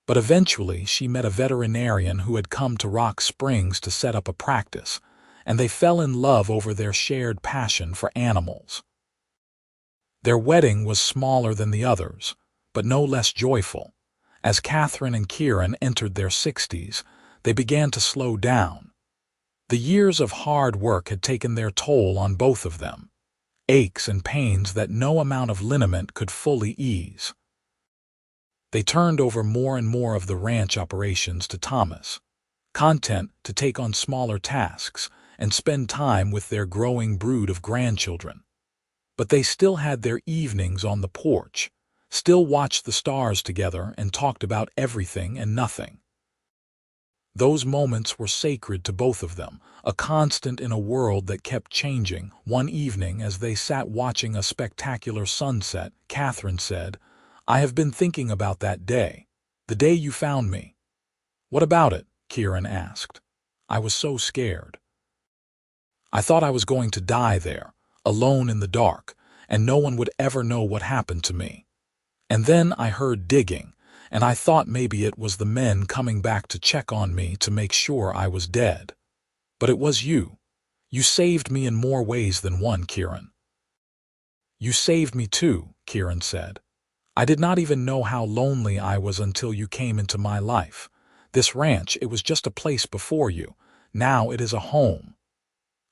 But eventually she met a veterinarian who had come to Rock Springs to set up a practice, and they fell in love over their shared passion for animals. Their wedding was smaller than the others, but no less joyful. As Catherine and Kieran entered their 60s, they began to slow down. The years of hard work had taken their toll on both of them, aches and pains that no amount of liniment could fully ease. They turned over more and more of the ranch operations to Thomas, content to take on smaller tasks and spend time with their growing brood of grandchildren. But they still had their evenings on the porch, still watched the stars together and talked about everything and nothing. Those moments were sacred to both of them, a constant in a world that kept changing. One evening, as they sat watching a spectacular sunset, Catherine said, "I have been thinking about that day, the day you found me." "What about it?" Kieran asked. "I was so scared. I thought I was going to die there, alone in the dark, and no one would ever know what happened to me. And then I heard digging, and I thought maybe it was the men coming back to check on me to make sure I was dead. But it was you. You saved me in more ways than one, Kieran." "You saved me too," Kieran said. "I did not even know how lonely I was until you came into my life. This ranch, it was just a place before you. Now it is a home."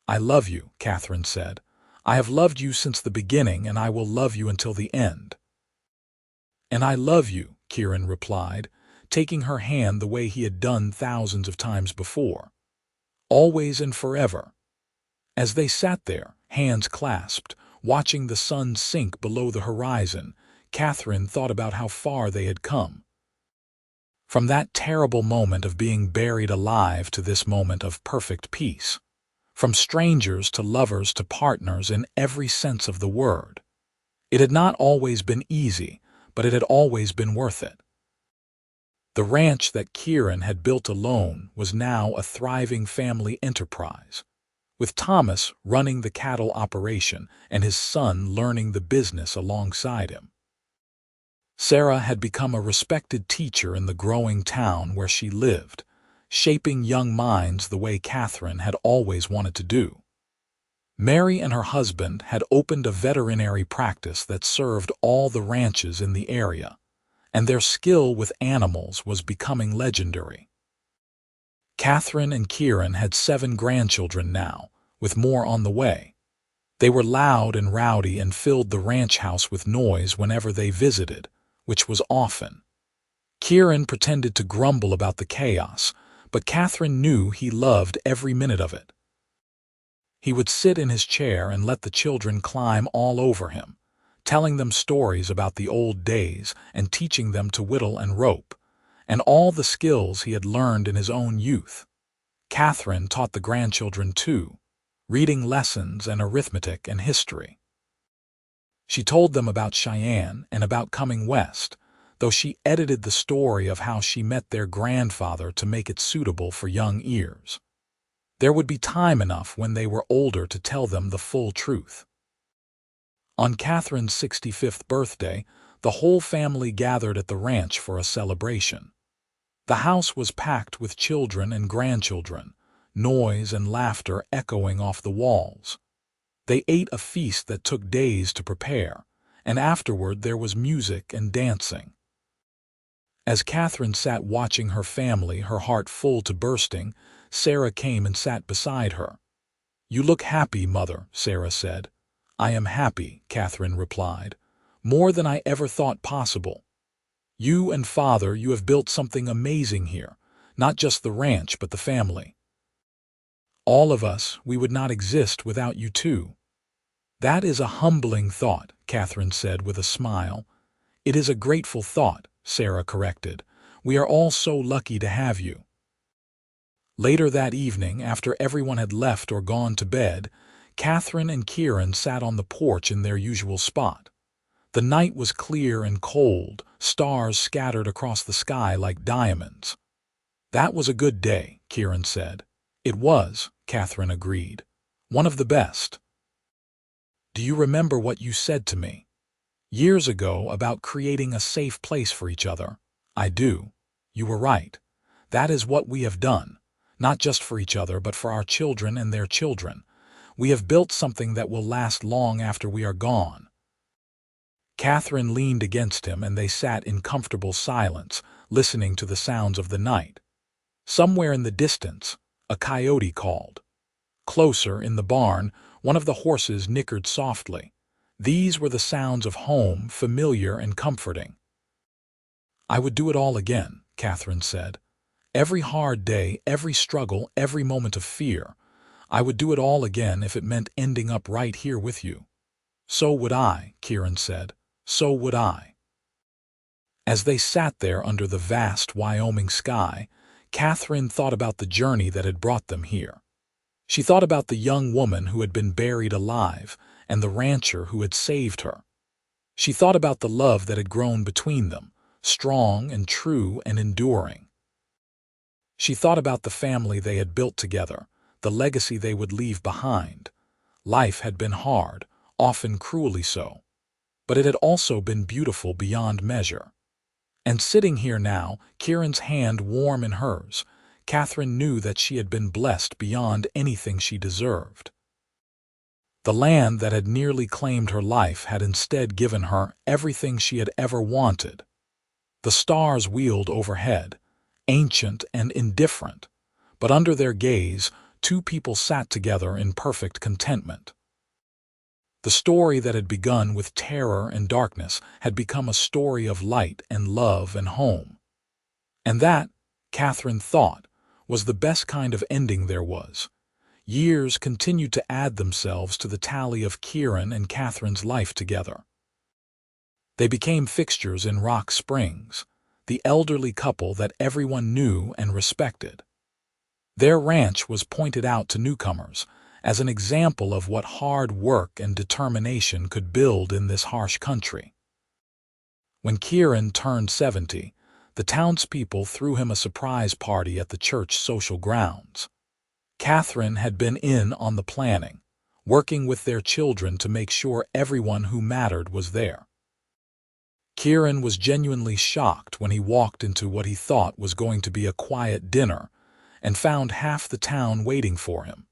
"I love you," Catherine said. "I have loved you since the beginning, and I will love you until the end." "And I love you," Kieran replied, taking her hand the way he had done thousands of times before. "Always and forever." As they sat there, hands clasped, watching the sun sink below the horizon, Catherine thought about how far they had come. From that terrible moment of being buried alive to this moment of perfect peace. From strangers to lovers to partners in every sense of the word. It had not always been easy, but it had always been worth it. The ranch that Kieran had built alone was now a thriving family enterprise, with Thomas running the cattle operation and his son learning the business alongside him. Sarah had become a respected teacher in the growing town where she lived, shaping young minds the way Catherine had always wanted to do. Mary and her husband had opened a veterinary practice that served all the ranches in the area, and their skill with animals was becoming legendary. Catherine and Kieran had 7 grandchildren now, with more on the way. They were loud and rowdy and filled the ranch house with noise whenever they visited, which was often. Kieran pretended to grumble about the chaos, but Catherine knew he loved every minute of it. He would sit in his chair and let the children climb all over him, telling them stories about the old days and teaching them to whittle and rope, and all the skills he had learned in his own youth. Catherine taught the grandchildren too, reading lessons and arithmetic and history. She told them about Cheyenne and about coming west, though she edited the story of how she met their grandfather to make it suitable for young ears. There would be time enough when they were older to tell them the full truth. On Catherine's 65th birthday, the whole family gathered at the ranch for a celebration. The house was packed with children and grandchildren, noise and laughter echoing off the walls. They ate a feast that took days to prepare, and afterward there was music and dancing. As Catherine sat watching her family, her heart full to bursting, Sarah came and sat beside her. "You look happy, Mother," Sarah said. "I am happy," Catherine replied, "more than I ever thought possible. You and Father, you have built something amazing here, not just the ranch but the family. All of us, we would not exist without you too." "That is a humbling thought," Catherine said with a smile. "It is a grateful thought," Sarah corrected. "We are all so lucky to have you." Later that evening, after everyone had left or gone to bed, Catherine and Kieran sat on the porch in their usual spot. The night was clear and cold, stars scattered across the sky like diamonds. "That was a good day," Kieran said. "It was," Catherine agreed. "One of the best." "Do you remember what you said to me years ago about creating a safe place for each other?" "I do. You were right. That is what we have done. not just for each other, but for our children and their children. We have built something that will last long after we are gone." Catherine leaned against him, and they sat in comfortable silence, listening to the sounds of the night. Somewhere in the distance, a coyote called. Closer, in the barn, one of the horses nickered softly. These were the sounds of home, familiar and comforting. "I would do it all again," Catherine said. "Every hard day, every struggle, every moment of fear. I would do it all again if it meant ending up right here with you." "So would I," Kieran said. "So would I." As they sat there under the vast Wyoming sky, Catherine thought about the journey that had brought them here. She thought about the young woman who had been buried alive and the rancher who had saved her. She thought about the love that had grown between them, strong and true and enduring. She thought about the family they had built together, the legacy they would leave behind. Life had been hard, often cruelly so, but it had also been beautiful beyond measure. And sitting here now, Kieran's hand warm in hers, Catherine knew that she had been blessed beyond anything she deserved. The land that had nearly claimed her life had instead given her everything she had ever wanted. The stars wheeled overhead, ancient and indifferent, but under their gaze, two people sat together in perfect contentment. The story that had begun with terror and darkness had become a story of light and love and home. And that, Catherine thought, was the best kind of ending there was. Years continued to add themselves to the tally of Kieran and Catherine's life together. They became fixtures in Rock Springs, the elderly couple that everyone knew and respected. Their ranch was pointed out to newcomers as an example of what hard work and determination could build in this harsh country. When Kieran turned 70, the townspeople threw him a surprise party at the church social grounds. Catherine had been in on the planning, working with their children to make sure everyone who mattered was there. Kieran was genuinely shocked when he walked into what he thought was going to be a quiet dinner and found half the town waiting for him.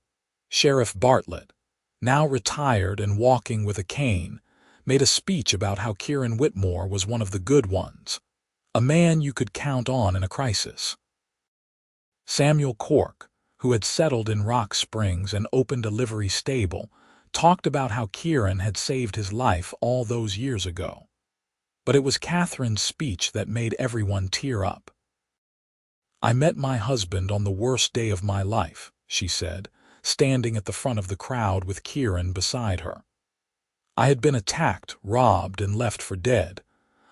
Sheriff Bartlett, now retired and walking with a cane, made a speech about how Kieran Whitmore was one of the good ones, a man you could count on in a crisis. Samuel Cork, who had settled in Rock Springs and opened a livery stable, talked about how Kieran had saved his life all those years ago. But it was Catherine's speech that made everyone tear up. "I met my husband on the worst day of my life," she said, standing at the front of the crowd with Kieran beside her. "I had been attacked, robbed, and left for dead.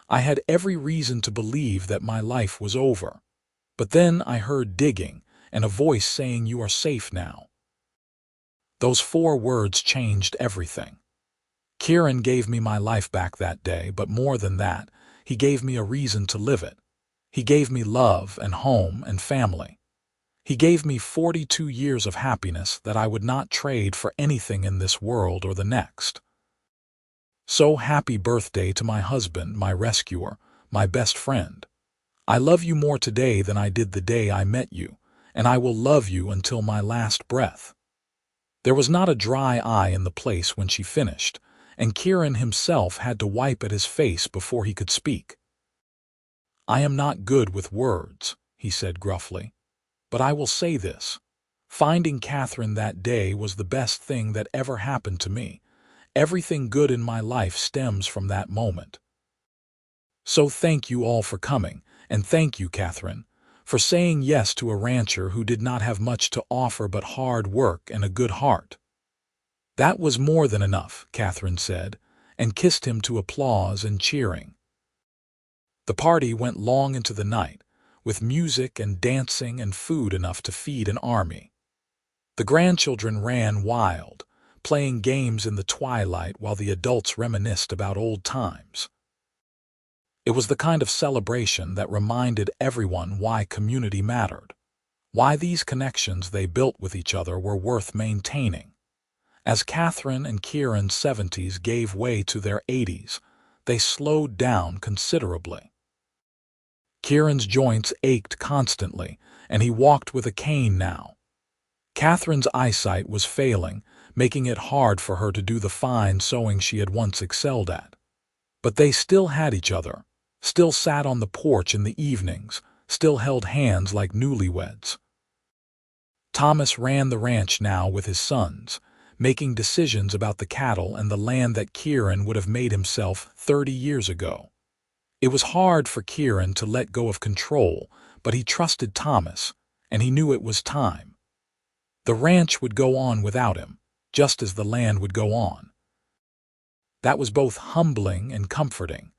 I had every reason to believe that my life was over. But then I heard digging and a voice saying, 'You are safe now.' Those 4 words changed everything. Kieran gave me my life back that day, but more than that, he gave me a reason to live it. He gave me love and home and family. He gave me 42 years of happiness that I would not trade for anything in this world or the next. So happy birthday to my husband, my rescuer, my best friend. I love you more today than I did the day I met you, and I will love you until my last breath." There was not a dry eye in the place when she finished, and Kieran himself had to wipe at his face before he could speak. "I am not good with words," he said gruffly, "but I will say this. Finding Catherine that day was the best thing that ever happened to me. Everything good in my life stems from that moment. So thank you all for coming, and thank you, Catherine, for saying yes to a rancher who did not have much to offer but hard work and a good heart." "That was more than enough," Catherine said, and kissed him to applause and cheering. The party went long into the night, with music and dancing and food enough to feed an army. The grandchildren ran wild, playing games in the twilight while the adults reminisced about old times. It was the kind of celebration that reminded everyone why community mattered, why these connections they built with each other were worth maintaining. As Catherine and Kieran's 70s gave way to their 80s, they slowed down considerably. Kieran's joints ached constantly, and he walked with a cane now. Catherine's eyesight was failing, making it hard for her to do the fine sewing she had once excelled at. But they still had each other, still sat on the porch in the evenings, still held hands like newlyweds. Thomas ran the ranch now with his sons, making decisions about the cattle and the land that Kieran would have made himself 30 years ago. It was hard for Kieran to let go of control, but he trusted Thomas, and he knew it was time. The ranch would go on without him, just as the land would go on. That was both humbling and comforting.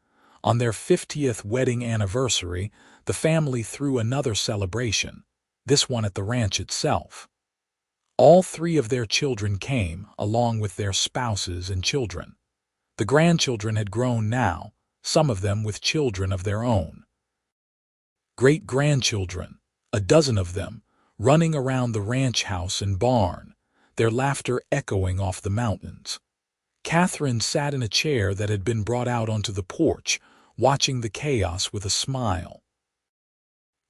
On their 50th wedding anniversary, the family threw another celebration, this one at the ranch itself. All 3 of their children came, along with their spouses and children. The grandchildren had grown now, some of them with children of their own. Great-grandchildren, a dozen of them, running around the ranch house and barn, their laughter echoing off the mountains. Catherine sat in a chair that had been brought out onto the porch, watching the chaos with a smile.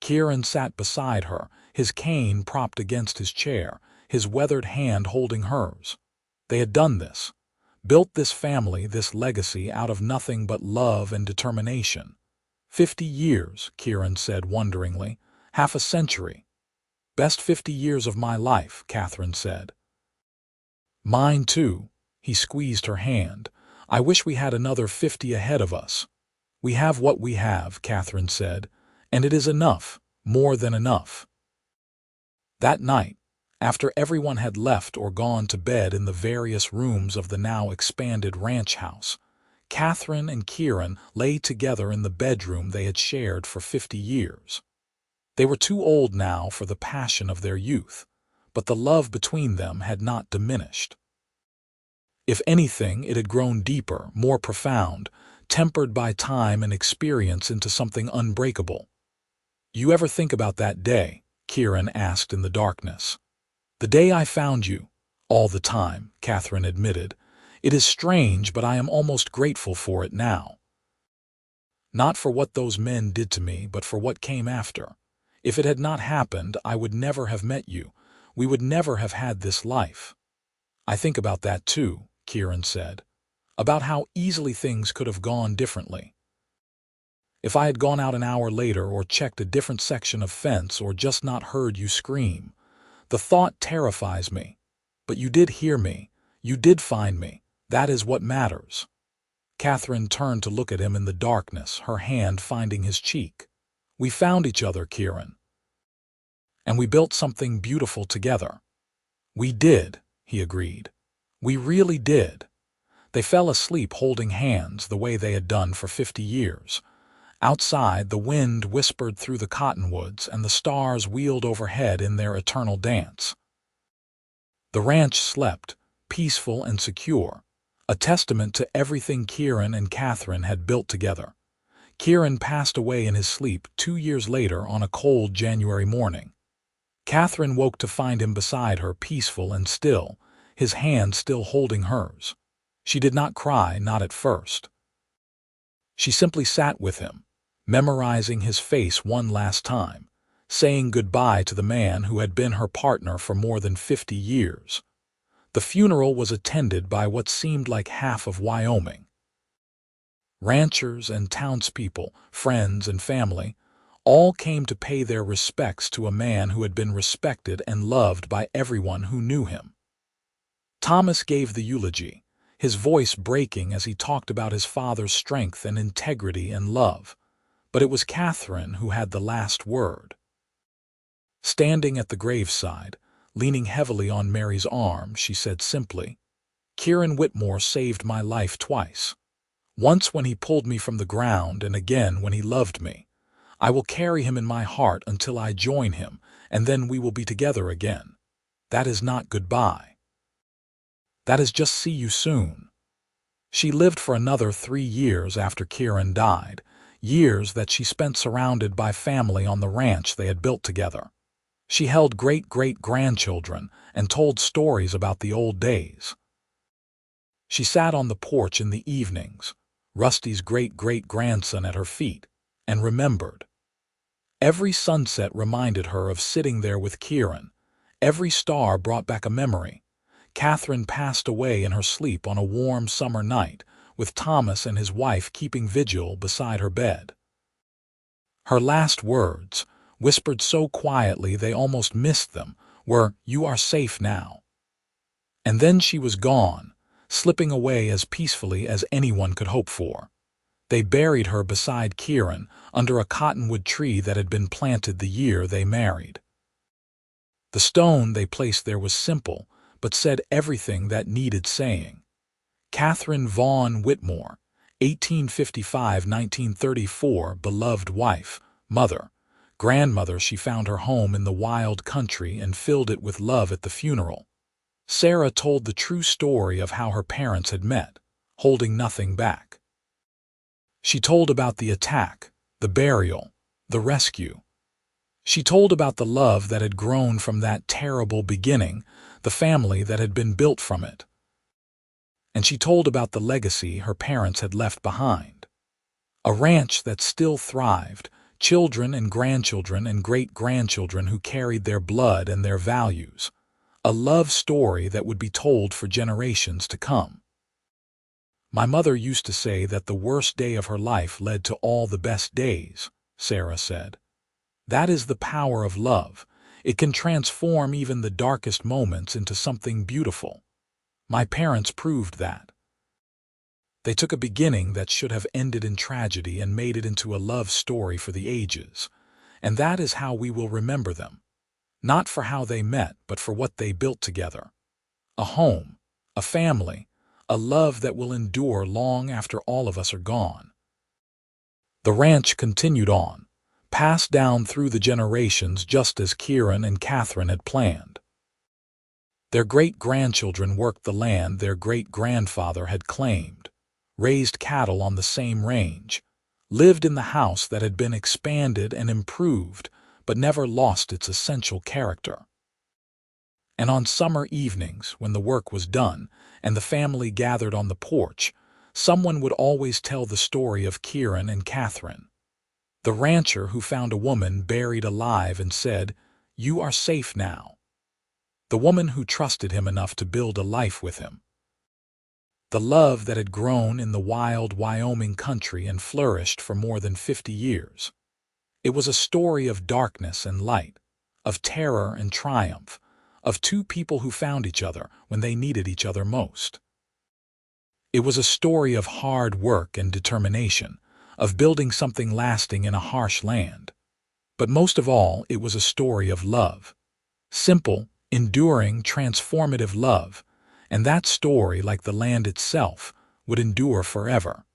Kieran sat beside her, his cane propped against his chair, his weathered hand holding hers. They had done this, built this family, this legacy out of nothing but love and determination. 50 years, Kieran said wonderingly. Half a century. Best 50 years of my life, Catherine said. Mine too. He squeezed her hand. I wish we had another 50 ahead of us. We have what we have, Catherine said, and it is enough, more than enough. That night, after everyone had left or gone to bed in the various rooms of the now expanded ranch house, Catherine and Kieran lay together in the bedroom they had shared for 50 years. They were too old now for the passion of their youth, but the love between them had not diminished. If anything, it had grown deeper, more profound, tempered by time and experience into something unbreakable. You ever think about that day? Kieran asked in the darkness. The day I found you. All the time, Catherine admitted. It is strange, but I am almost grateful for it now. Not for what those men did to me, but for what came after. If it had not happened, I would never have met you. We would never have had this life. I think about that too, Kieran said. About how easily things could have gone differently. If I had gone out an hour later or checked a different section of fence or just not heard you scream, the thought terrifies me. But you did hear me. You did find me. That is what matters. Catherine turned to look at him in the darkness, her hand finding his cheek. We found each other, Kieran. And we built something beautiful together. We did, he agreed. We really did. They fell asleep holding hands the way they had done for 50 years. Outside, the wind whispered through the cottonwoods and the stars wheeled overhead in their eternal dance. The ranch slept, peaceful and secure, a testament to everything Kieran and Catherine had built together. Kieran passed away in his sleep 2 years later on a cold January morning. Catherine woke to find him beside her, peaceful and still, his hand still holding hers. She did not cry, not at first. She simply sat with him, memorizing his face one last time, saying goodbye to the man who had been her partner for more than 50 years. The funeral was attended by what seemed like half of Wyoming. Ranchers and townspeople, friends and family, all came to pay their respects to a man who had been respected and loved by everyone who knew him. Thomas gave the eulogy, his voice breaking as he talked about his father's strength and integrity and love. But it was Catherine who had the last word. Standing at the graveside, leaning heavily on Mary's arm, she said simply, "Kieran Whitmore saved my life twice. Once when he pulled me from the ground and again when he loved me. I will carry him in my heart until I join him, and then we will be together again. That is not goodbye. That is just see you soon." She lived for another 3 years after Kieran died, years that she spent surrounded by family on the ranch they had built together. She held great-great-grandchildren and told stories about the old days. She sat on the porch in the evenings, Rusty's great-great-grandson at her feet, and remembered. Every sunset reminded her of sitting there with Kieran. Every star brought back a memory. Catherine passed away in her sleep on a warm summer night, with Thomas and his wife keeping vigil beside her bed. Her last words, whispered so quietly they almost missed them, were, "You are safe now." And then she was gone, slipping away as peacefully as anyone could hope for. They buried her beside Kieran, under a cottonwood tree that had been planted the year they married. The stone they placed there was simple, but said everything that needed saying. Catherine Vaughn Whitmore, 1855–1934, beloved wife, mother, grandmother. She found her home in the wild country and filled it with love at the funeral. Sarah told the true story of how her parents had met, holding nothing back. She told about the attack, the burial, the rescue. She told about the love that had grown from that terrible beginning, the family that had been built from it. And she told about the legacy her parents had left behind. A ranch that still thrived, children and grandchildren and great-grandchildren who carried their blood and their values. A love story that would be told for generations to come. "My mother used to say that the worst day of her life led to all the best days," Sarah said. "That is the power of love. It can transform even the darkest moments into something beautiful. My parents proved that. They took a beginning that should have ended in tragedy and made it into a love story for the ages. And that is how we will remember them. Not for how they met, but for what they built together. A home, a family, a love that will endure long after all of us are gone." The ranch continued on, passed down through the generations just as Kieran and Catherine had planned. Their great-grandchildren worked the land their great-grandfather had claimed, raised cattle on the same range, lived in the house that had been expanded and improved but never lost its essential character. And on summer evenings, when the work was done and the family gathered on the porch, someone would always tell the story of Kieran and Catherine. The rancher who found a woman buried alive and said, "You are safe now." The woman who trusted him enough to build a life with him. The love that had grown in the wild Wyoming country and flourished for more than 50 years. It was a story of darkness and light, of terror and triumph, of two people who found each other when they needed each other most. It was a story of hard work and determination, of building something lasting in a harsh land. But most of all, it was a story of love. Simple, enduring, transformative love, and that story, like the land itself, would endure forever.